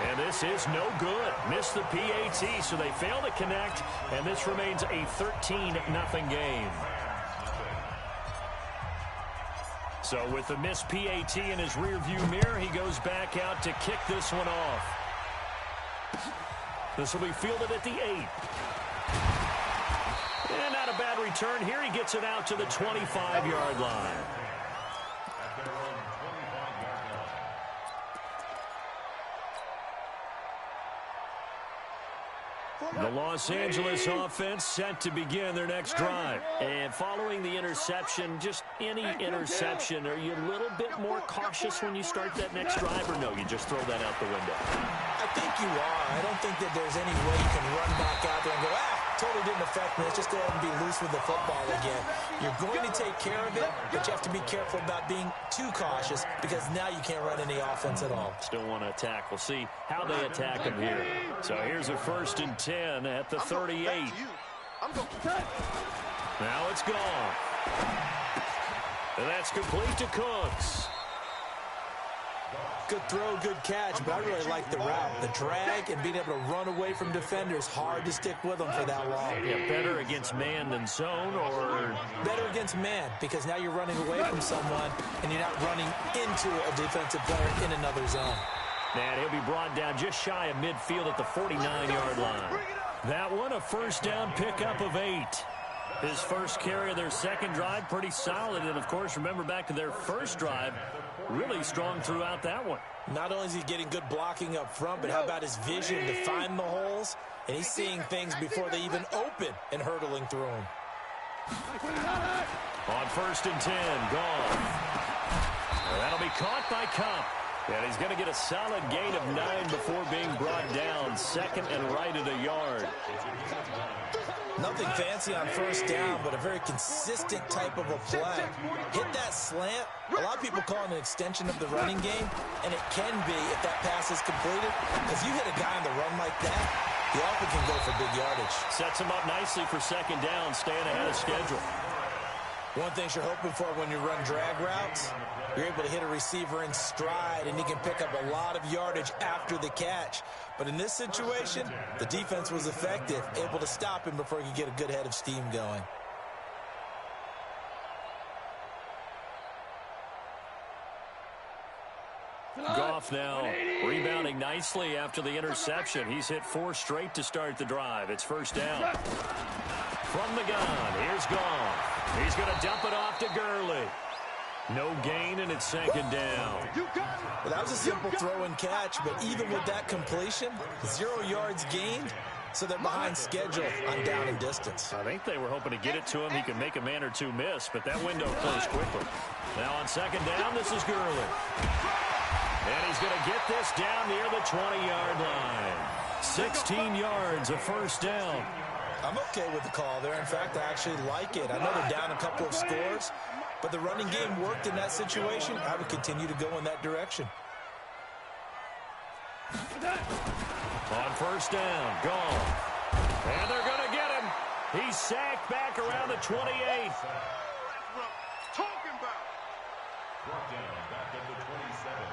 And this is no good. Missed the PAT, so they fail to connect, and this remains a 13-0 game. So with the missed PAT in his rearview mirror, he goes back out to kick this one off. This will be fielded at the 8. And not a bad return here. He gets it out to the 25-yard line. The Los Angeles offense set to begin their next drive. And following the interception, just any interception, are you a little bit more cautious when you start that next drive, or no, you just throw that out the window? I think you are. I don't think that there's any way you can run back out there and go, totally didn't affect me. Let's just go ahead and be loose with the football again. You're going to take care of it, but you have to be careful about being too cautious, because now you can't run any offense at all. Still want to attack. We'll see how they attack him here. So here's a 1st and 10 at the 38. Now it's gone. And that's complete to Cooks. Good throw, good catch, but I really like the route. The drag and being able to run away from defenders, hard to stick with them for that long. Yeah, better against man than zone, or? Better against man, because now you're running away from someone and you're not running into a defensive player in another zone. And he'll be brought down just shy of midfield at the 49-yard line. That one, a first down pickup of 8. His first carry of their second drive, pretty solid. And, of course, remember back to their first drive, really strong throughout that one. Not only is he getting good blocking up front, but how about his vision to find the holes? And he's seeing things before they even open and hurdling through them. On 1st and 10, gone. That'll be caught by Cup. And he's going to get a solid gain of 9 before being brought down. Second and right at a yard. Nothing fancy on first down, but a very consistent type of a play. Hit that slant. A lot of people call it an extension of the running game, and it can be if that pass is completed. Because you hit a guy on the run like that, he often can go for big yardage. Sets him up nicely for second down, staying ahead of schedule. One thing you're hoping for when you run drag routes, you're able to hit a receiver in stride, and he can pick up a lot of yardage after the catch. But in this situation, the defense was effective, able to stop him before he could get a good head of steam going. Goff now rebounding nicely after the interception. He's hit 4 straight to start the drive. It's first down. From the gun, here's Goff. He's going to dump it off to Gurley. No gain, and it's second down. Well, that was a simple throw and catch, but even with that completion, 0 yards gained, so they're behind schedule on down and distance. I think they were hoping to get it to him. He could make a man or two miss, but that window closed quickly. Now on second down, this is Gurley. And he's going to get this down near the 20-yard line. 16 yards, a first down. I'm okay with the call there. In fact, I actually like it. I know they're down a couple of scores, but the running game worked in that situation. I would continue to go in that direction. On first down, gone. And they're going to get him. He's sacked back around the 28. Talking about. Brought down back at the 27.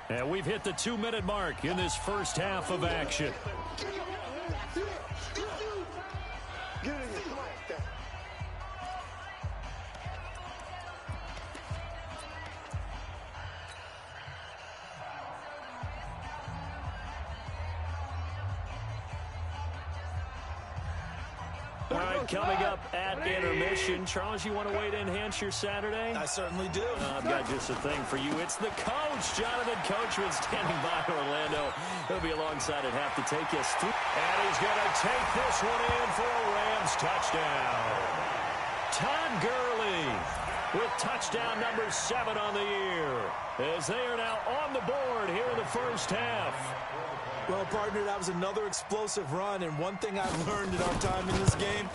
And we've hit the 2-minute mark in this first half of action. All right, coming up at intermission. Charles, you want a way to enhance your Saturday? I certainly do. I've got just a thing for you. It's the coach, Jonathan Coachman, standing by Orlando. He'll be alongside at half to take us through. And he's going to take this one in for a Rams touchdown. Todd Gurley with touchdown number 7 on the year, as they are now on the board here in the first half. Well, partner, that was another explosive run, and one thing I've learned in our time in this game,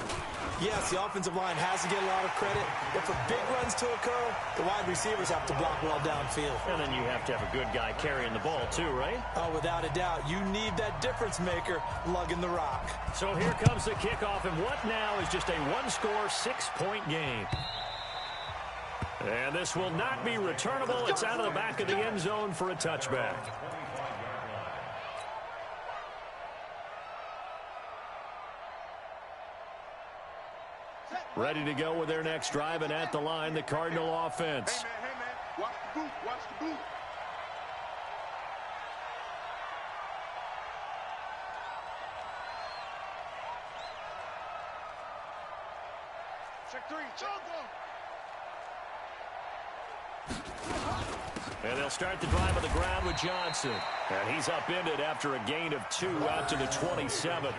yes, the offensive line has to get a lot of credit, but for big runs to occur, the wide receivers have to block well downfield. And then you have to have a good guy carrying the ball too, right? Oh, without a doubt. You need that difference maker lugging the rock. So here comes the kickoff, and what now is just a one-score, 6-point game. And this will not be returnable. It's out of the back of the end zone for a touchback. Ready to go with their next drive, and at the line, the Cardinal offense. Hey, man, watch the boot, watch the boot. Check 3, choke him. And they'll start the drive on the ground with Johnson. And he's upended after a gain of 2 out to the 27.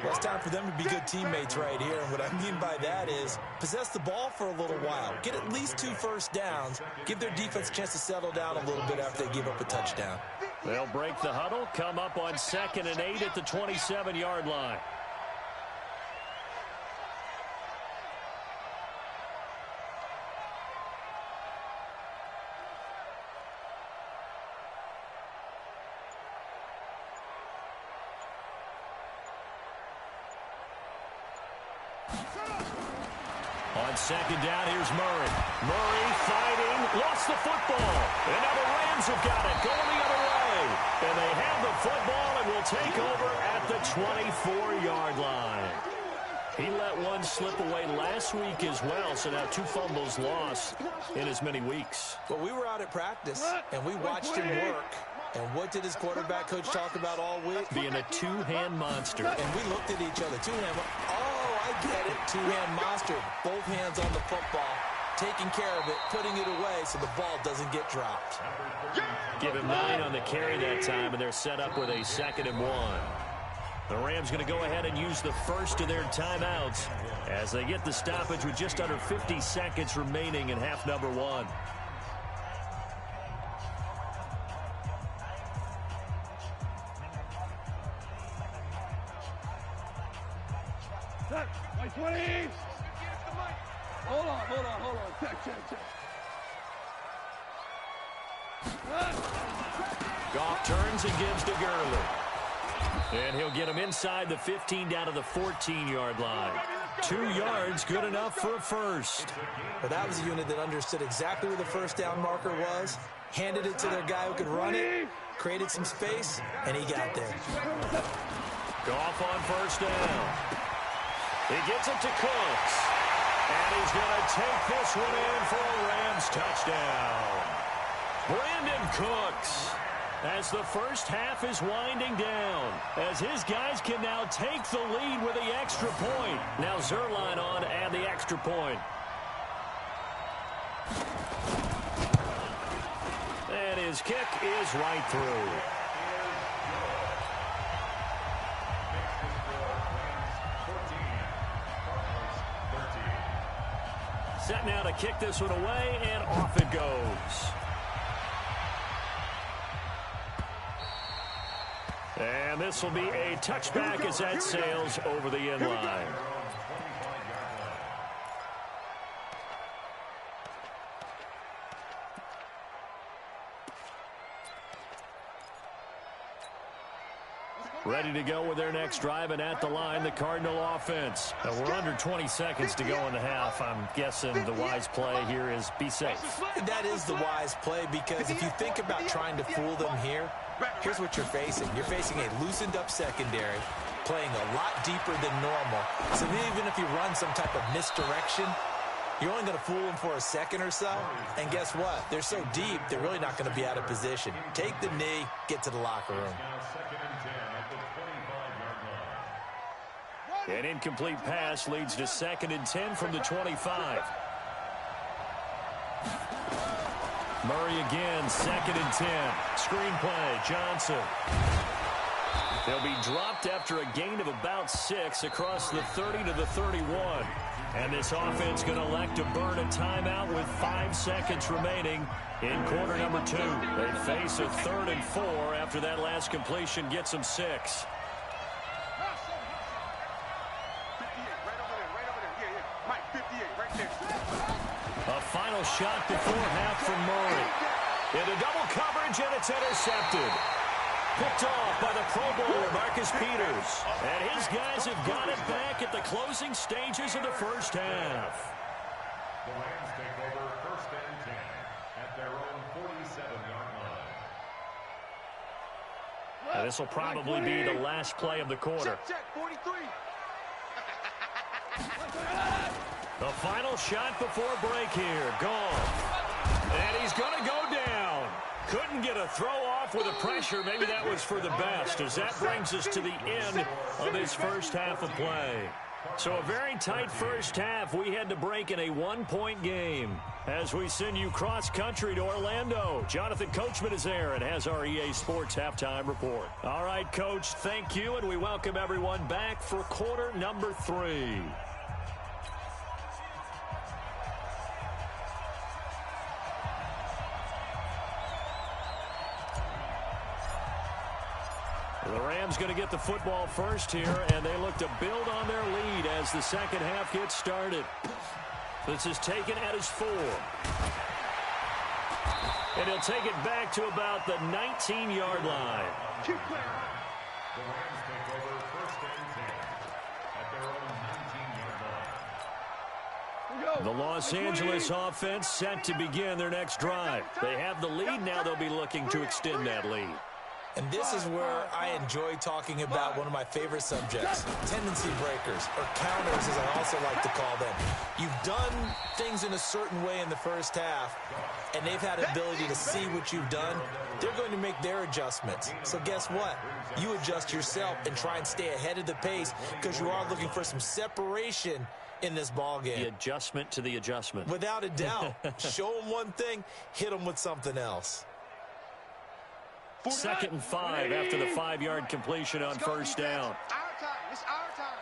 Well, it's time for them to be good teammates right here. And what I mean by that is possess the ball for a little while. Get at least 2 first downs. Give their defense a chance to settle down a little bit after they give up a touchdown. They'll break the huddle, come up on 2nd and 8 at the 27-yard line. On second down, here's Murray. Murray fighting, lost the football. And now the Rams have got it, going the other way. And they have the football and will take over at the 24-yard line. He let one slip away last week as well, so now 2 fumbles lost in as many weeks. Well, we were out at practice, and we watched him work. And what did his quarterback coach talk about all week? Being a two-hand monster. And we looked at each other. Two-hand. Oh, I get it. Two-hand monster. Both hands on the football, taking care of it, putting it away so the ball doesn't get dropped. Give him 9 on the carry that time, and they're set up with a 2nd and 1. The Rams going to go ahead and use the first of their timeouts as they get the stoppage with just under 50 seconds remaining in half number 1. White 20. Hold on. Check. Goff turns and gives to Gurley. And he'll get him inside the 15 down to the 14-yard line. 2 yards, good enough for a first. But that was a unit that understood exactly where the first down marker was, handed it to their guy who could run it, created some space, and he got there. Goff on first down. He gets it to Cooks. And he's going to take this one in for a Rams touchdown. Brandon Cooks, as the first half is winding down, as his guys can now take the lead with the extra point. Now Zerline on to add the extra point. And his kick is right through. Set now to kick this one away, and off it goes. And this will be a touchback as that sails over the end line. Ready to go with their next drive, and at the line, the Cardinal offense. Now we're under 20 seconds to go in the half. I'm guessing the wise play here is be safe. That is the wise play, because if you think about trying to fool them here, here's what you're facing. You're facing a loosened up secondary, playing a lot deeper than normal. So even if you run some type of misdirection, you're only going to fool them for a second or so. And guess what? They're so deep, they're really not going to be out of position. Take the knee, get to the locker room. An incomplete pass leads to 2nd and 10 from the 25. Murray again, 2nd and 10. Screen play, Johnson. They'll be dropped after a gain of about 6 across the 30 to the 31. And this offense going to elect to burn a timeout with 5 seconds remaining in quarter number 2. They face a 3rd and 4 after that last completion gets them 6. A final shot before half from Murray. Into double coverage, and it's intercepted. Picked off by the Pro Bowler, Marcus Peters. And his guys have got it back at the closing stages of the first half. The Rams take over 1st and 10 at their own 47-yard line. This will probably be the last play of the quarter. Check, 43. The final shot before break here. Goff. And he's going to go down. Couldn't get a throw off with the pressure. Maybe that was for the best, as that brings us to the end of this first half of play. So a very tight first half. We had to break in a 1-point game as we send you cross-country to Orlando. Jonathan Coachman is there and has our EA Sports halftime report. All right, Coach, thank you, and we welcome everyone back for quarter number 3. The Rams going to get the football first here, and they look to build on their lead as the second half gets started. This is taken at his 4. And he'll take it back to about the 19-yard line. The Rams take over 1st and 10 at their own 19-yard line. The Los Angeles offense set to begin their next drive. They have the lead. Now they'll be looking to extend that lead. And this is where I enjoy talking about one of my favorite subjects, tendency breakers, or counters as I also like to call them. You've done things in a certain way in the first half, and they've had the ability to see what you've done. They're going to make their adjustments. So guess what? You adjust yourself and try and stay ahead of the pace because you are looking for some separation in this ball game. The adjustment to the adjustment. Without a doubt. Show them one thing, hit them with something else. 2nd and 5 after the 5-yard completion on first down. Our time. It's our time.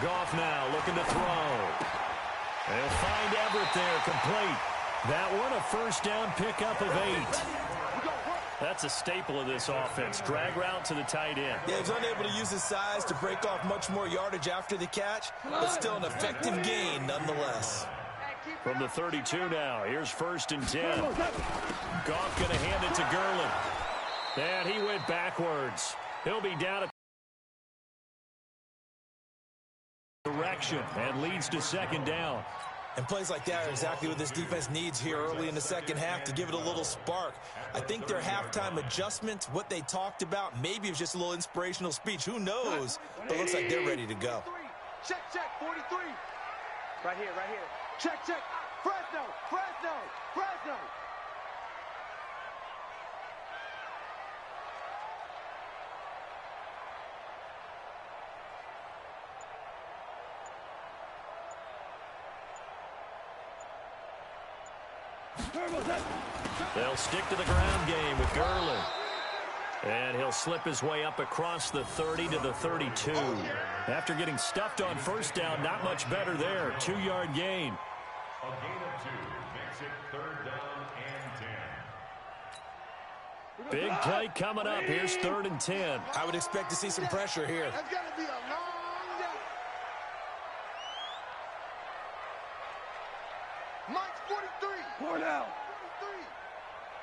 Goff now looking to throw. They'll find Everett there, complete. That one a first down pickup of 8. That's a staple of this offense. Drag route to the tight end. Yeah, he's unable to use his size to break off much more yardage after the catch, but still an effective gain nonetheless. From the 32 now, here's 1st and 10. Goff going to hand it to Gurley. And he went backwards. He'll be down at direction and leads to 2nd down. And plays like that are exactly what this defense needs here early in the second half to give it a little spark. I think their halftime adjustments, what they talked about, maybe it was just a little inspirational speech. Who knows? But it looks like they're ready to go. Check, 43. Right here. Check. Fresno. They'll stick to the ground game with Gurley. And he'll slip his way up across the 30 to the 32. After getting stuffed on first down, not much better there. 2-yard gain. A gain of 2 makes it 3rd down and 10. Big play coming up. Here's 3rd and 10. I would expect to see some pressure here. That's got to be a long day. Mike's 43. 4 down. 43.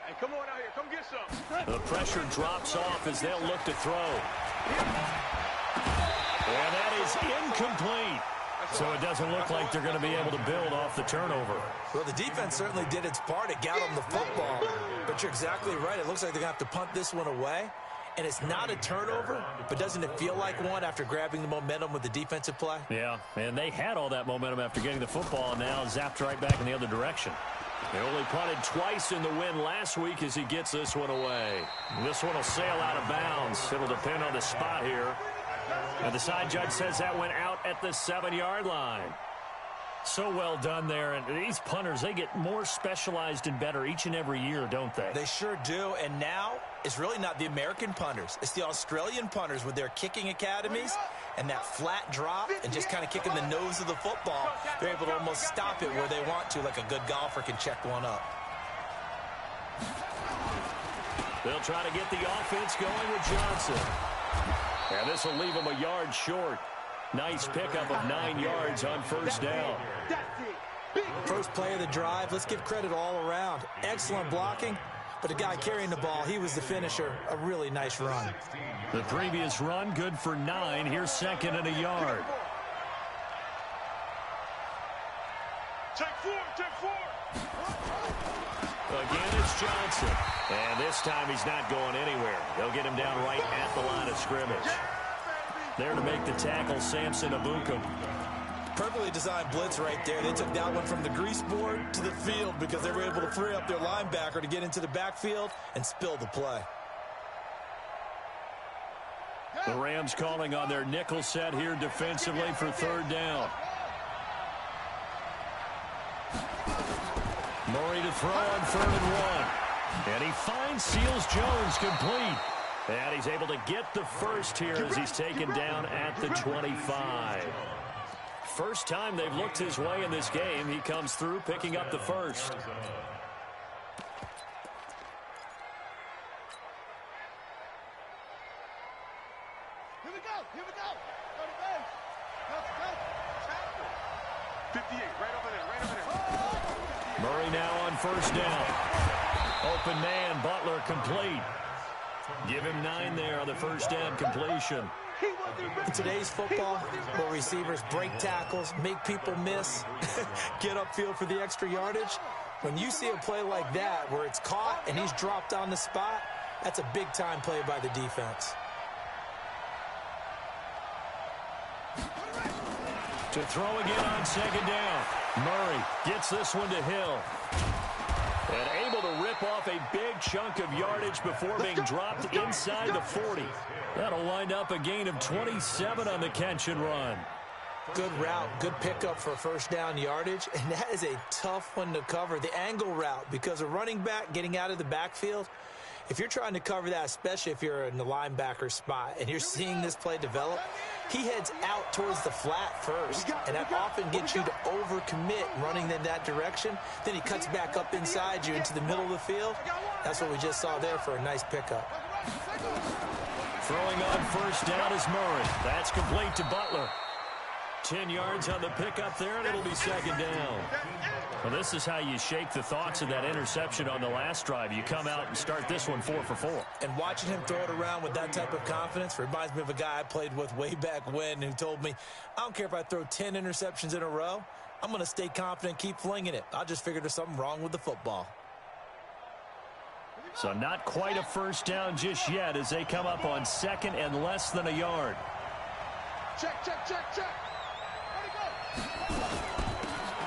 Hey, come on out here. Come get some. The pressure drops off as they'll look to throw. And that is incomplete. So it doesn't look like they're going to be able to build off the turnover. Well, the defense certainly did its part. It got them the football. But you're exactly right. It looks like they're going to have to punt this one away. And it's not a turnover, but doesn't it feel like one after grabbing the momentum with the defensive play? Yeah, and they had all that momentum after getting the football, and now zapped right back in the other direction. They only punted twice in the win last week as he gets this one away. This one will sail out of bounds. It'll depend on the spot here. And the side judge says that went out at the 7-yard line. So well done there. And these punters, they get more specialized and better each and every year, don't they? They sure do. And now it's really not the American punters. It's the Australian punters with their kicking academies and that flat drop and just kind of kicking the nose of the football. They're able to almost stop it where they want to, like a good golfer can check one up. They'll try to get the offense going with Johnson. And this will leave him a yard short. Nice pickup of 9 yards on first down. First play of the drive. Let's give credit all around. Excellent blocking, but the guy carrying the ball, he was the finisher. A really nice run. The previous run, good for 9. Here's 2nd and a yard. Check 4. Again, it's Johnson. And this time he's not going anywhere. They'll get him down right at the line of scrimmage. There to make the tackle, Samson Abukum. Perfectly designed blitz right there. They took that one from the grease board to the field because they were able to free up their linebacker to get into the backfield and spill the play. The Rams calling on their nickel set here defensively for 3rd down. Murray to throw on 3rd and 1. And he finds Seals Jones complete. And he's able to get the first here as he's taken down at the 25. First time they've looked his way in this game. He comes through picking up the first. Here we go. Go to base. 58, right over there, right over there. Murray now on first down. Open man, Butler complete. Give him 9 there on the first down completion. In today's football, where receivers break tackles, make people miss, get upfield for the extra yardage, when you see a play like that where it's caught and he's dropped on the spot, that's a big-time play by the defense. To throw again on second down. Murray gets this one to Hill. And able to rip off a big chunk of yardage before being dropped inside the 40. That'll wind up a gain of 27 on the catch and run. Good route, good pickup for first down yardage, and that is a tough one to cover. The angle route, because a running back getting out of the backfield, if you're trying to cover that, especially if you're in the linebacker spot and you're seeing this play develop, he heads out towards the flat first, and that often gets you to overcommit running in that direction. Then he cuts back up inside you into the middle of the field. That's what we just saw there for a nice pickup. Throwing on first down is Murray. That's complete to Butler. 10 yards on the pickup there, and it'll be second down. Well, this is how you shake the thoughts of that interception on the last drive. You come out and start this one 4 for 4. And watching him throw it around with that type of confidence reminds me of a guy I played with way back when who told me, I don't care if I throw 10 interceptions in a row, I'm going to stay confident and keep flinging it. I just figured there's something wrong with the football. So not quite a first down just yet as they come up on second and less than a yard. Check, check, check, check.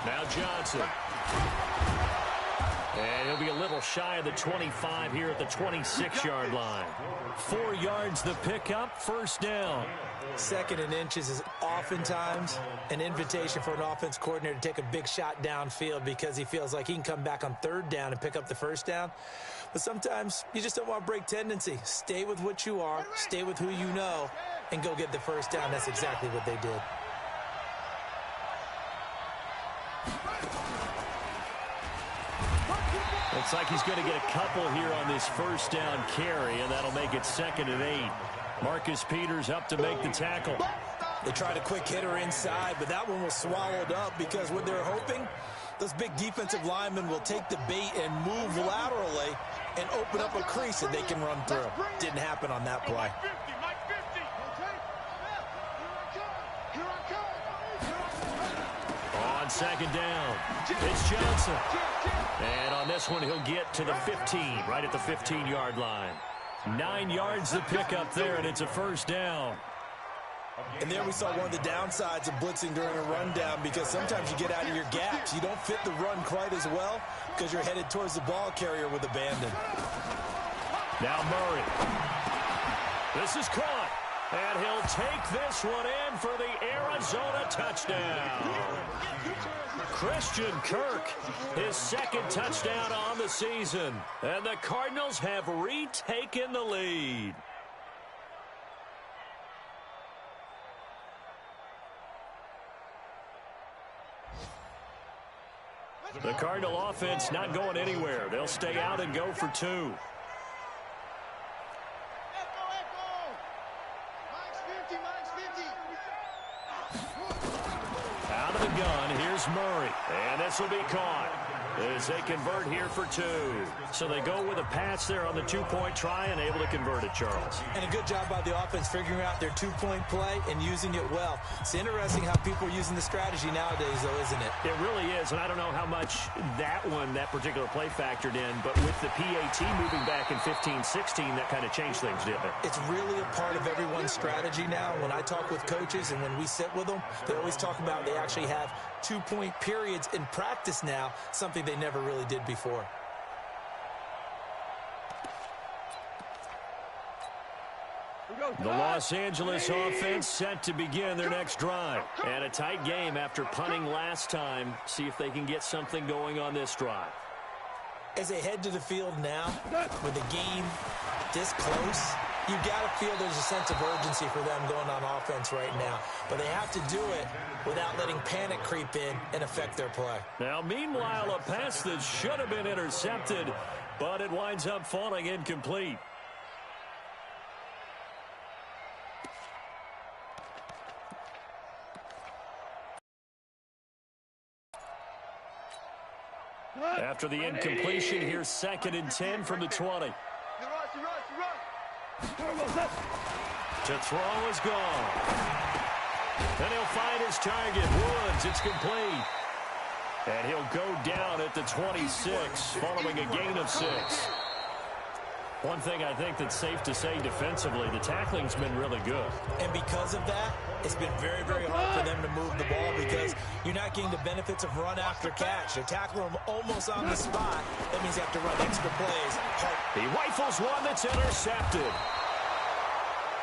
Now Johnson. And he'll be a little shy of the 25 here at the 26-yard line. 4 yards the pickup, first down. Second and inches is oftentimes an invitation for an offense coordinator to take a big shot downfield because he feels like he can come back on third down and pick up the first down. But sometimes you just don't want to break tendency. Stay with what you are, stay with who you know, and go get the first down. That's exactly what they did. Looks like he's going to get a couple here on this first down carry, and that'll make it 2nd and 8. Marcus Peters up to make the tackle. They tried a quick hitter inside, but that one was swallowed up because what they're hoping, those big defensive linemen will take the bait and move laterally and open up a crease that they can run through. Didn't happen on that play. On second down, it's Johnson. And on this one, he'll get to the 15, right at the 15-yard line. 9 yards to pick up there, and it's a first down. And there we saw one of the downsides of blitzing during a rundown because sometimes you get out of your gaps. You don't fit the run quite as well because you're headed towards the ball carrier with abandon. Now Murray. This is caught. And he'll take this one in for the Arizona touchdown. Christian Kirk, his 2nd touchdown on the season. And the Cardinals have retaken the lead. The Cardinal offense not going anywhere. They'll stay out and go for 2. Out of the gun, here's Murray. And this will be caught as they convert here for 2. So they go with a pass there on the 2-point try and able to convert it, Charles. And a good job by the offense figuring out their 2-point play and using it well. It's interesting how people are using the strategy nowadays, though, isn't it? It really is, and I don't know how much that particular play factored in, but with the PAT moving back in 15-16, that kind of changed things, didn't it? It's really a part of everyone's strategy now. When I talk with coaches and when we sit with them, they always talk about they actually have 2-point periods in practice now, something they never really did before. The Los Angeles offense set to begin their next drive. And a tight game after punting last time. See if they can get something going on this drive. As they head to the field now, with the game this close, you got to feel there's a sense of urgency for them going on offense right now. But they have to do it without letting panic creep in and affect their play. Now, meanwhile, a pass that should have been intercepted, but it winds up falling incomplete. After the incompletion, here's 2nd and 10 from the 20. To throw is gone. And he'll find his target. Woods, it's complete. And he'll go down at the 26 following a gain of 6. One thing I think that's safe to say defensively, the tackling's been really good. And because of that, it's been very, very hard for them to move the ball because you're not getting the benefits of run after catch. They're tackling them almost on the spot. That means you have to run extra plays. He rifles one that's intercepted.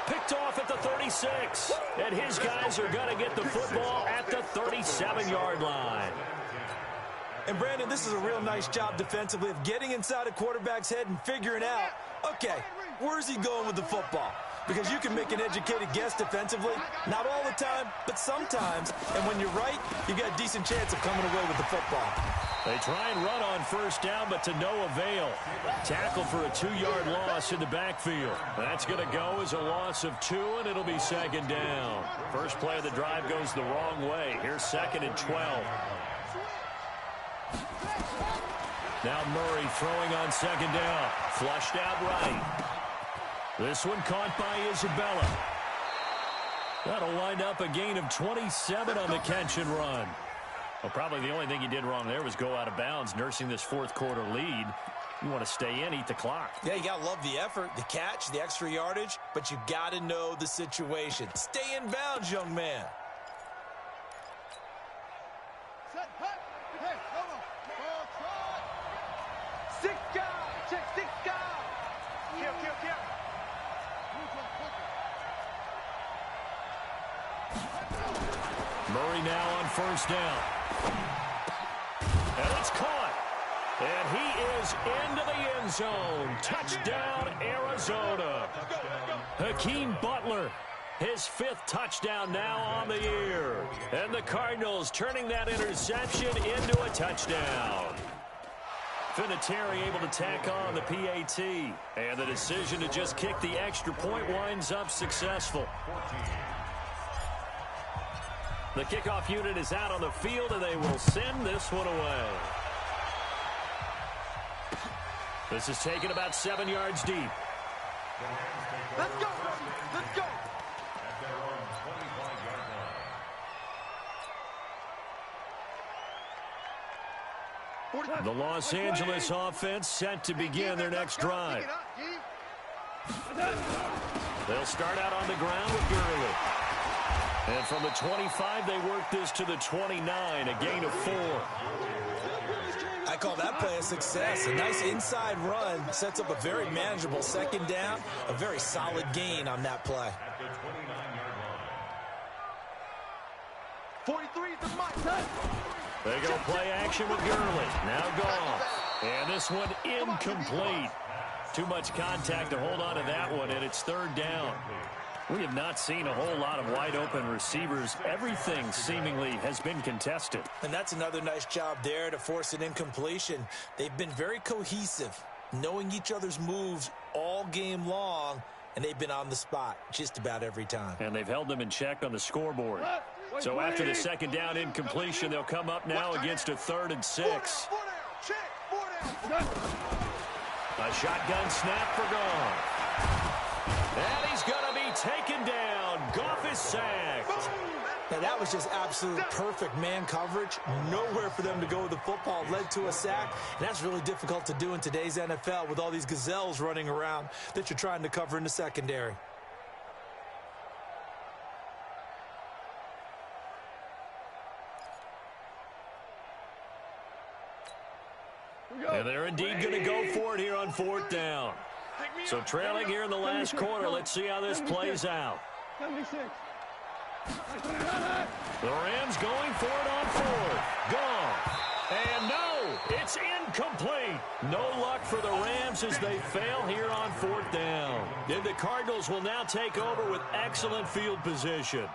Picked off at the 36. And his guys are going to get the football at the 37-yard line. And, Brandon, this is a real nice job defensively of getting inside a quarterback's head and figuring out, okay, where's he going with the football? Because you can make an educated guess defensively, not all the time, but sometimes. And when you're right, you got a decent chance of coming away with the football. They try and run on first down, but to no avail. Tackle for a 2-yard loss in the backfield. That's going to go as a loss of 2, and it'll be 2nd down. First play of the drive goes the wrong way. Here's 2nd and 12. Now Murray throwing on 2nd down. Flushed out right. This one caught by Isabella. That'll wind up a gain of 27 on the catch and run. Well, probably the only thing he did wrong there was go out of bounds, nursing this fourth-quarter lead. You want to stay in, eat the clock. Yeah, you got to love the effort, the catch, the extra yardage, but you got to know the situation. Stay in bounds, young man. Murray now on first down. And it's caught. And he is into the end zone. Touchdown, Arizona. Hakeem Butler, his 5th touchdown now on the year. And the Cardinals turning that interception into a touchdown. Vinatieri able to tack on the PAT. And the decision to just kick the extra point winds up successful. The kickoff unit is out on the field, and they will send this one away. This is taken about 7 yards deep. Let's go, let's go. The Los Angeles offense set to begin their next drive. They'll start out on the ground with Gurley. And from the 25, they work this to the 29, a gain of 4. I call that play a success. A nice inside run sets up a very manageable 2nd down, a very solid gain on that play. 43 is the mic. They go play action with Gurley. Now gone. And this one incomplete. Too much contact to hold on to that one, and it's 3rd down. We have not seen a whole lot of wide-open receivers. Everything seemingly has been contested. And that's another nice job there to force an incompletion. They've been very cohesive, knowing each other's moves all game long, and they've been on the spot just about every time. And they've held them in check on the scoreboard. So after the 2nd down incompletion, they'll come up now against a 3rd and 6. A shotgun snap for Goff. And he's going to be taken down. Goff is sacked. Now, that was just absolute perfect man coverage. Nowhere for them to go with the football. Led to a sack, and that's really difficult to do in today's NFL with all these gazelles running around that you're trying to cover in the secondary. And they're indeed going to go for it here on 4th down. So trailing here in the last quarter, let's see how this plays out. The Rams going for it on 4th. Gone. And no, it's incomplete. No luck for the Rams as they fail here on 4th down. And the Cardinals will now take over with excellent field position.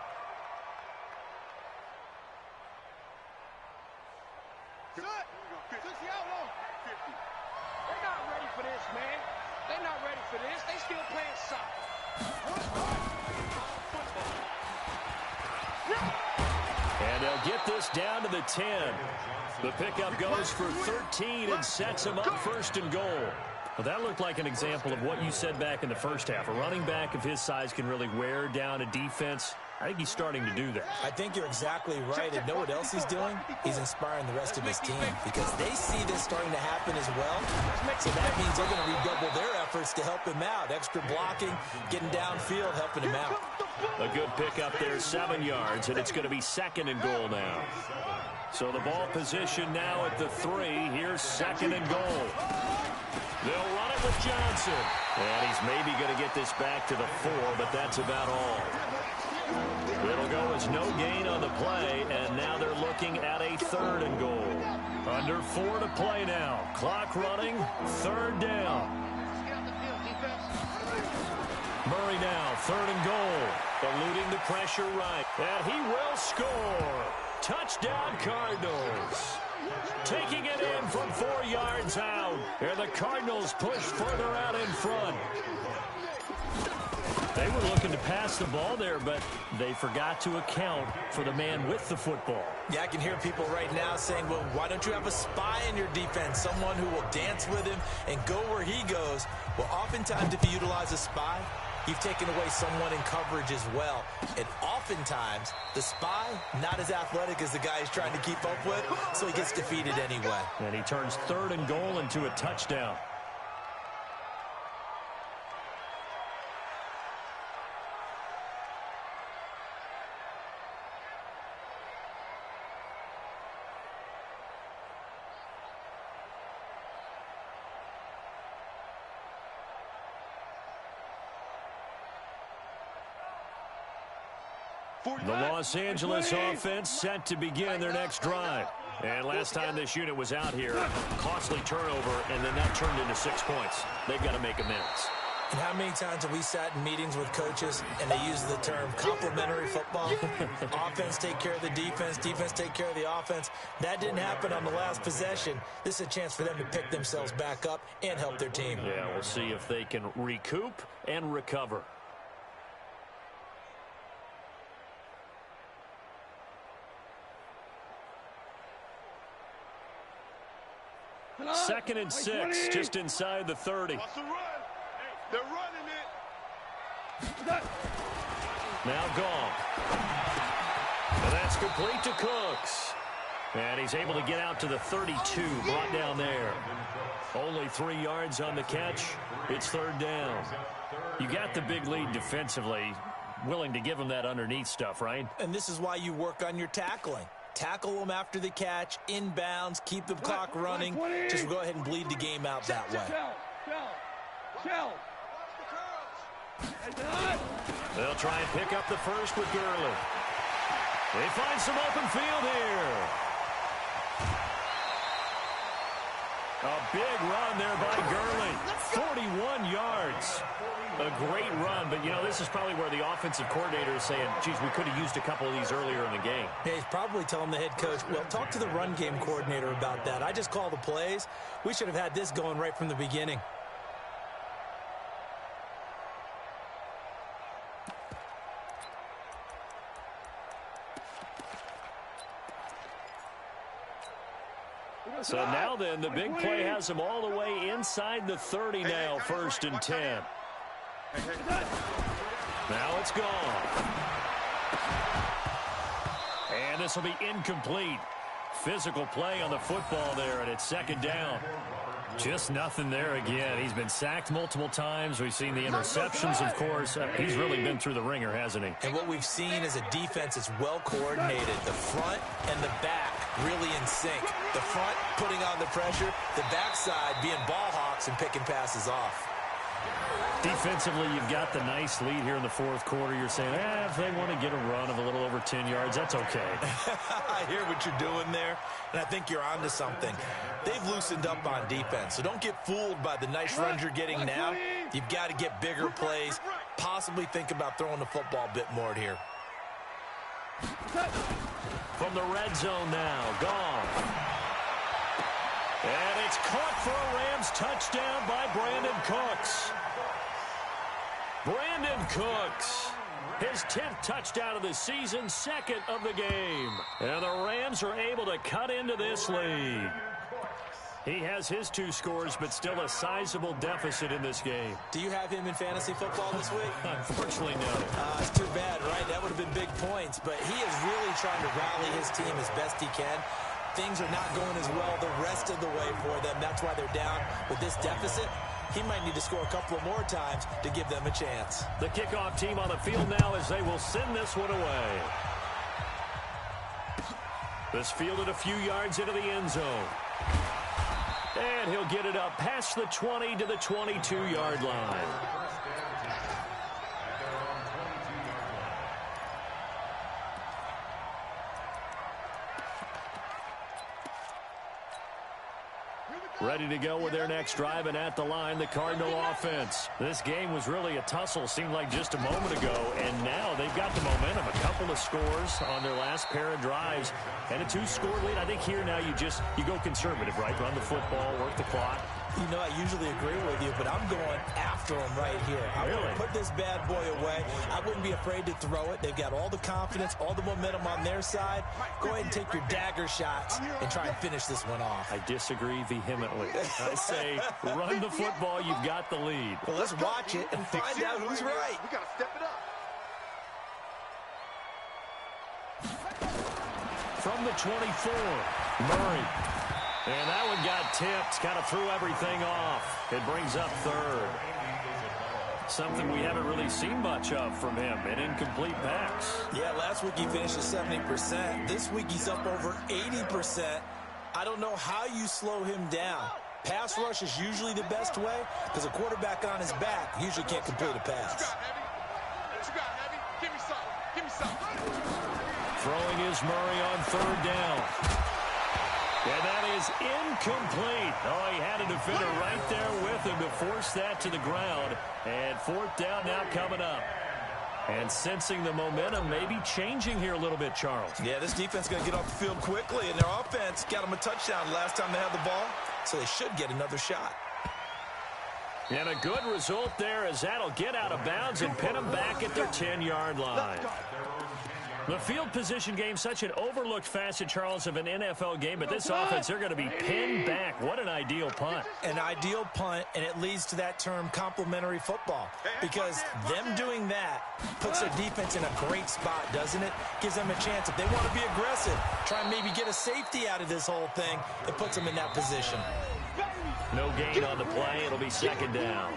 And they'll get this down to the 10. The pickup goes for 13 and sets him up 1st and goal. Well, that looked like an example of what you said back in the first half. A running back of his size can really wear down a defense. I think he's starting to do that. I think you're exactly right. And know what else he's doing? He's inspiring the rest of his team because they see this starting to happen as well. So that means they're going to redouble their efforts to help him out. Extra blocking, getting downfield, helping him out. A good pickup there, 7 yards, and it's going to be 2nd and goal now. So the ball position now at the 3. Here's 2nd and goal. They'll run it with Johnson. And he's maybe going to get this back to the 4, but that's about all. It'll go as no gain on the play, and now they're looking at a 3rd and goal. Under 4 to play now. Clock running, 3rd down. Murray now, 3rd and goal. Eluding the pressure right. And he will score. Touchdown Cardinals. Taking it in from 4 yards out. And the Cardinals push further out in front. They were looking to pass the ball there, but they forgot to account for the man with the football. Yeah, I can hear people right now saying, well, why don't you have a spy in your defense, someone who will dance with him and go where he goes? Well, oftentimes if you utilize a spy, you've taken away someone in coverage as well. And oftentimes, the spy, not as athletic as the guy he's trying to keep up with, so he gets defeated anyway. And he turns 3rd and goal into a touchdown. The Los Angeles offense set to begin their next drive. And last time this unit was out here, costly turnover, and then that turned into 6 points. They've got to make amends. And how many times have we sat in meetings with coaches and they use the term complementary football? Offense take care of the defense, defense take care of the offense. That didn't happen on the last possession. This is a chance for them to pick themselves back up and help their team. Yeah, we'll see if they can recoup and recover. Second and 6, just inside the 30. They're running it. Now gone. And that's complete to Cooks. And he's able to get out to the 32, brought down there. Only 3 yards on the catch. It's 3rd down. You got the big lead defensively. Willing to give him that underneath stuff, right? And this is why you work on your tackling. Tackle them after the catch, inbounds, keep the clock running. Just go ahead and bleed the game out that way. They'll try and pick up the first with Gurley. They find some open field here. A big run there by Gurley. 41 yards. A great run, but, you know, this is probably where the offensive coordinator is saying, geez, we could have used a couple of these earlier in the game. Yeah, he's probably telling the head coach, well, talk to the run game coordinator about that. I just call the plays. We should have had this going right from the beginning. So now then, the big play has them all the way inside the 30 now, 1st and 10. Now it's gone. And this will be incomplete. Physical play on the football there, and it's 2nd down. Just nothing there again. He's been sacked multiple times. We've seen the interceptions, of course. He's really been through the ringer, hasn't he? And what we've seen is a defense that's well coordinated. The front and the back really in sync. The front putting on the pressure, the backside being ball hawks and picking passes off. Defensively, you've got the nice lead here in the 4th quarter. You're saying, if they want to get a run of a little over 10 yards, that's okay. I hear what you're doing there, and I think you're onto something. They've loosened up on defense, so don't get fooled by the nice runs you're getting now. You've got to get bigger plays, possibly think about throwing the football a bit more here. From the red zone now, gone. And it's caught for a Rams touchdown by Brandon Cooks. Brandon Cooks His 10th touchdown of the season, second of the game. And the Rams are able to cut into this lead. He has his 2 scores, but still a sizable deficit in this game. Do you have him in fantasy football this week? Unfortunately, no. It's too bad, right? That would have been big points. But he is really trying to rally his team as best he can. Things are not going as well the rest of the way for them. That's why they're down with this deficit. He might need to score a couple of more times to give them a chance. The kickoff team on the field now as they will send this one away. This fielded a few yards into the end zone. And he'll get it up past the 20 to the 22-yard line. Ready to go with their next drive, and at the line, the Cardinal offense. This game was really a tussle, seemed like just a moment ago, and now they've got the momentum. A couple of scores on their last pair of drives, and a 2-score lead. I think here now you go conservative, right? Run the football, work the clock. You know, I usually agree with you, but I'm going after him right here. I want to put this bad boy away. I wouldn't be afraid to throw it. They've got all the confidence, all the momentum on their side. Go ahead and take your dagger shots and try and finish this one off. I disagree vehemently. I say run the football. You've got the lead. Well, let's watch it and find out who's right. We got to step it up. From the 24, Murray. And that one got tipped, kind of threw everything off. It brings up third. Something we haven't really seen much of from him, an incomplete pass. Yeah, last week he finished at 70%. This week he's up over 80%. I don't know how you slow him down. Pass rush is usually the best way because a quarterback on his back usually can't complete a pass. What you got, Heavy? Give me some. Give me some. Throwing is Murray on third down. And that is incomplete. Oh, he had a defender right there with him to force that to the ground. And fourth down now coming up. And sensing the momentum maybe changing here a little bit, Charles. Yeah, this defense is going to get off the field quickly, and their offense got them a touchdown last time they had the ball, so they should get another shot. And a good result there as that'll get out of bounds and pin them back at their 10-yard line. The field position game, such an overlooked facet, Charles, of an NFL game, but this offense, they're going to be pinned back. What an ideal punt. An ideal punt, and it leads to that term complementary football, because them doing that puts their defense in a great spot, doesn't it? Gives them a chance. If they want to be aggressive, try and maybe get a safety out of this whole thing, it puts them in that position. No gain on the play. It'll be second down.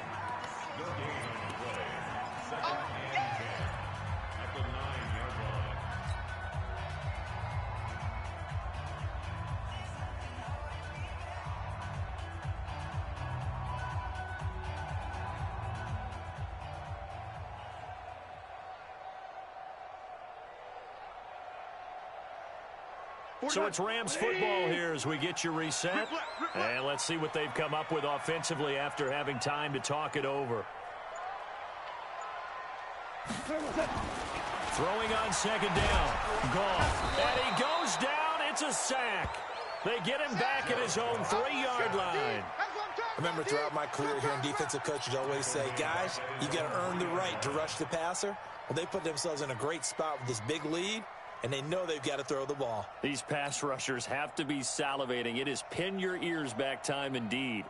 So it's Rams football here as we get you reset. And let's see what they've come up with offensively after having time to talk it over. Throwing on second down. Goff. And he goes down. It's a sack. They get him back at his own 3-yard line. Remember, throughout my career here in defensive coaches always say, guys, you got to earn the right to rush the passer. Well, they put themselves in a great spot with this big lead, and they know they've got to throw the ball. These pass rushers have to be salivating. It is pin your ears back time indeed.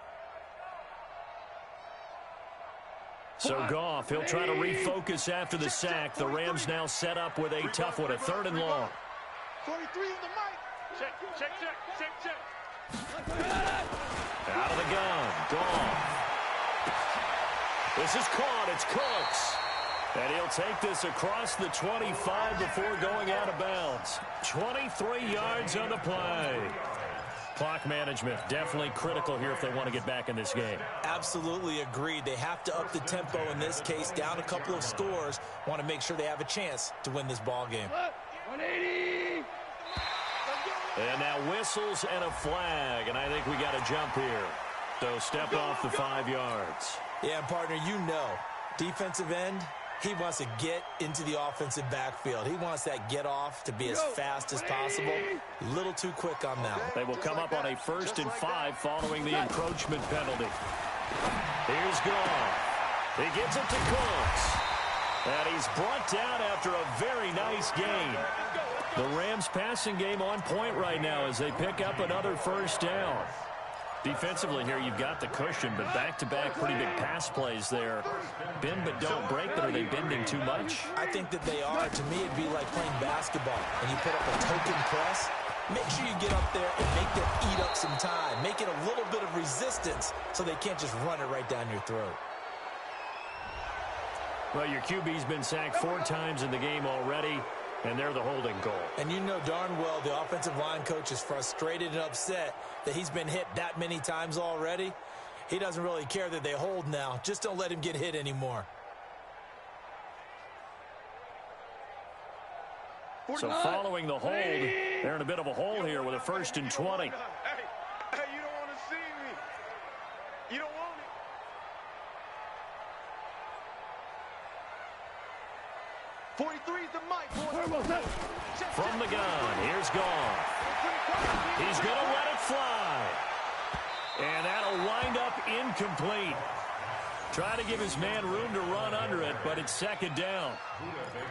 So Goff, he'll try to refocus after the sack. The Rams now set up with a tough one, a 3rd and long. 43 on the mic. Check. Out of the gun, Goff. This is caught, it's Cooks. And he'll take this across the 25 before going out of bounds. 23 yards on the play. Clock management definitely critical here if they want to get back in this game. Absolutely agreed. They have to up the tempo in this case, down a couple of scores. Want to make sure they have a chance to win this ball game. 180. And now whistles and a flag, and I think we got a jump here. So stepped off the 5 yards. Yeah, and partner, you know, defensive end, he wants to get into the offensive backfield. He wants that get off to be as fast as possible. A little too quick on that. They will come up on a 1st and 5 following the encroachment penalty. Here's Goff. He gets it to Cooks. And he's brought down after a very nice gain. The Rams passing game on point right now as they pick up another first down. Defensively here, you've got the cushion, but back-to-back pretty big pass plays there. Bend but don't break, but are they bending too much? I think that they are. To me, it'd be like playing basketball. When you put up a token press, make sure you get up there and make them eat up some time. Make it a little bit of resistance so they can't just run it right down your throat. Well, your QB's been sacked 4 times in the game already, and they're the holding goal. And you know darn well the offensive line coach is frustrated and upset that he's been hit that many times already. He doesn't really care that they hold now. Just don't let him get hit anymore. So following the hold, they're in a bit of a hole here with a 1st and 20. Hey, you don't want to see me. You don't want it. From the gun, here's Goff. He's going to let it fly. And that'll wind up incomplete. Try to give his man room to run under it, but it's 2nd down.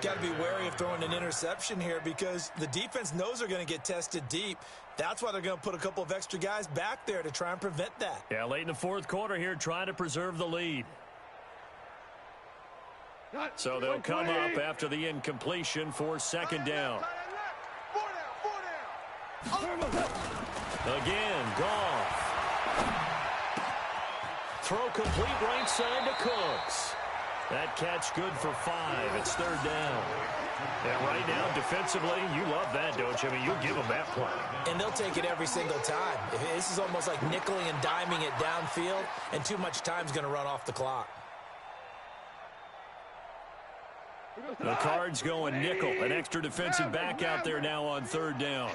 Got to be wary of throwing an interception here because the defense knows they're going to get tested deep. That's why they're going to put a couple of extra guys back there to try and prevent that. Yeah, late in the 4th quarter here, trying to preserve the lead. So they'll come up after the incompletion for 2nd down. Again, Goff. Throw complete right side to Cooks. That catch good for 5. It's 3rd down. And right now, defensively, you love that, don't you? I mean, you'll give them that play. And they'll take it every single time. This is almost like nickeling and diming it downfield, and too much time's going to run off the clock. The Cards going nickel. An extra defensive back out there now on 3rd down.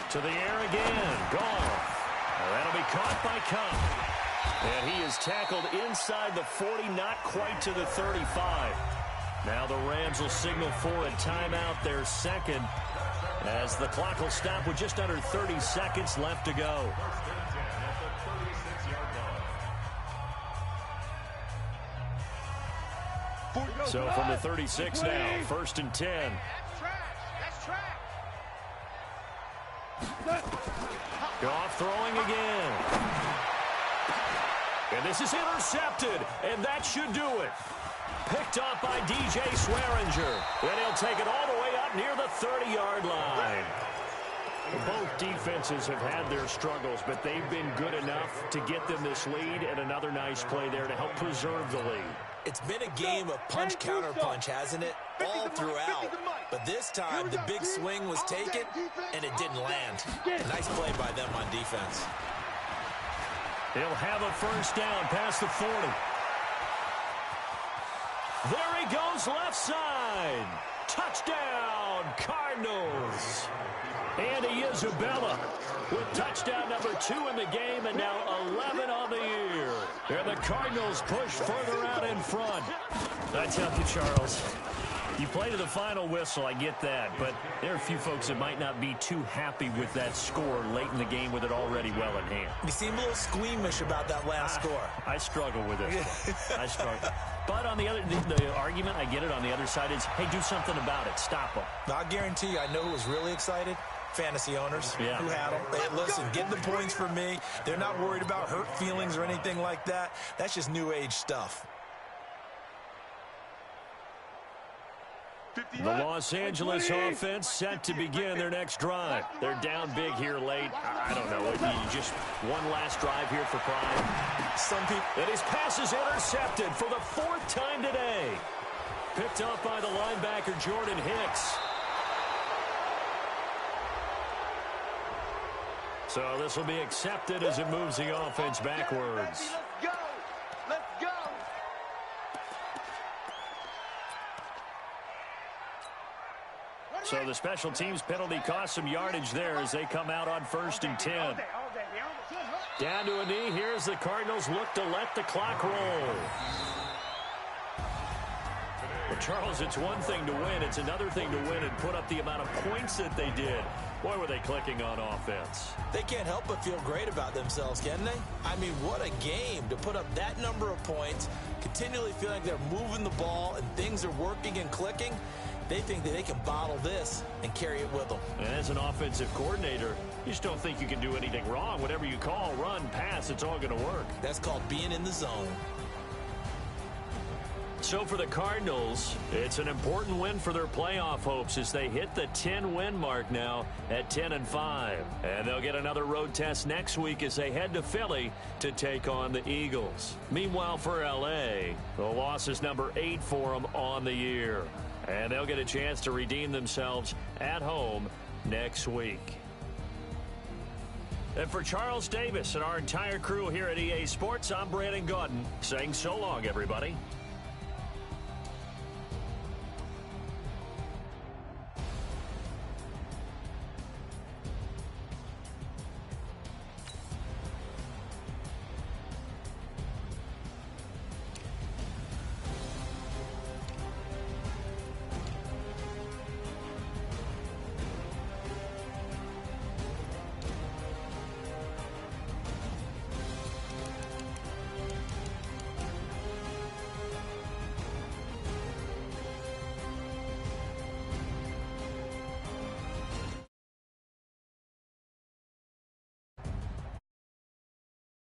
To the air again. Goff. That'll be caught by Cup. And he is tackled inside the 40, not quite to the 35. Now the Rams will signal for a timeout, their 2nd, as the clock will stop with just under 30 seconds left to go. So from the 36 now, 1st and 10. Goff throwing again. And this is intercepted, and that should do it. Picked up by DJ Swearinger. And he'll take it all the way up near the 30-yard line. Both defenses have had their struggles, but they've been good enough to get them this lead, and another nice play there to help preserve the lead. It's been a game of punch-counter-punch, hasn't it? All throughout. But this time, the big swing was taken, and it didn't land. Nice play by them on defense. He'll have a 1st down past the 40. There he goes left side. Touchdown, Cardinals. Andy Isabella with touchdown number 2 in the game, and now 11 on the year. And the Cardinals push further out in front. I tell you, Charles, you play to the final whistle, I get that, but there are a few folks that might not be too happy with that score late in the game with it already well in hand. You seem a little squeamish about that last score. I struggle with it. I struggle. But on the other, the argument, I get it, on the other side is, hey, do something about it. Stop them. I guarantee you, I know who was really excited. Fantasy owners who had them. Hey, listen, get the points for me. They're not worried about hurt feelings or anything like that. That's just new age stuff. The Los Angeles offense set to begin their next drive. They're down big here late. I don't know. Just one last drive here for pride. Some people. And his pass is intercepted for the 4th time today. Picked up by the linebacker, Jordan Hicks. So this will be accepted as it moves the offense backwards. Let's go. Let's go. So the special teams penalty cost some yardage there as they come out on 1st and 10. Down to a knee. Here's the Cardinals look to let the clock roll. Well, Charles, it's one thing to win. It's another thing to win and put up the amount of points that they did. Boy, were they clicking on offense. They can't help but feel great about themselves, can they? I mean, what a game to put up that number of points, continually feeling like they're moving the ball and things are working and clicking. They think that they can bottle this and carry it with them. And as an offensive coordinator, you just don't think you can do anything wrong. Whatever you call, run, pass, it's all going to work. That's called being in the zone. So for the Cardinals, it's an important win for their playoff hopes as they hit the 10-win mark now at 10-5. And they'll get another road test next week as they head to Philly to take on the Eagles. Meanwhile, for L.A., the loss is number 8 for them on the year. And they'll get a chance to redeem themselves at home next week. And for Charles Davis and our entire crew here at EA Sports, I'm Brandon Gaudin saying so long, everybody.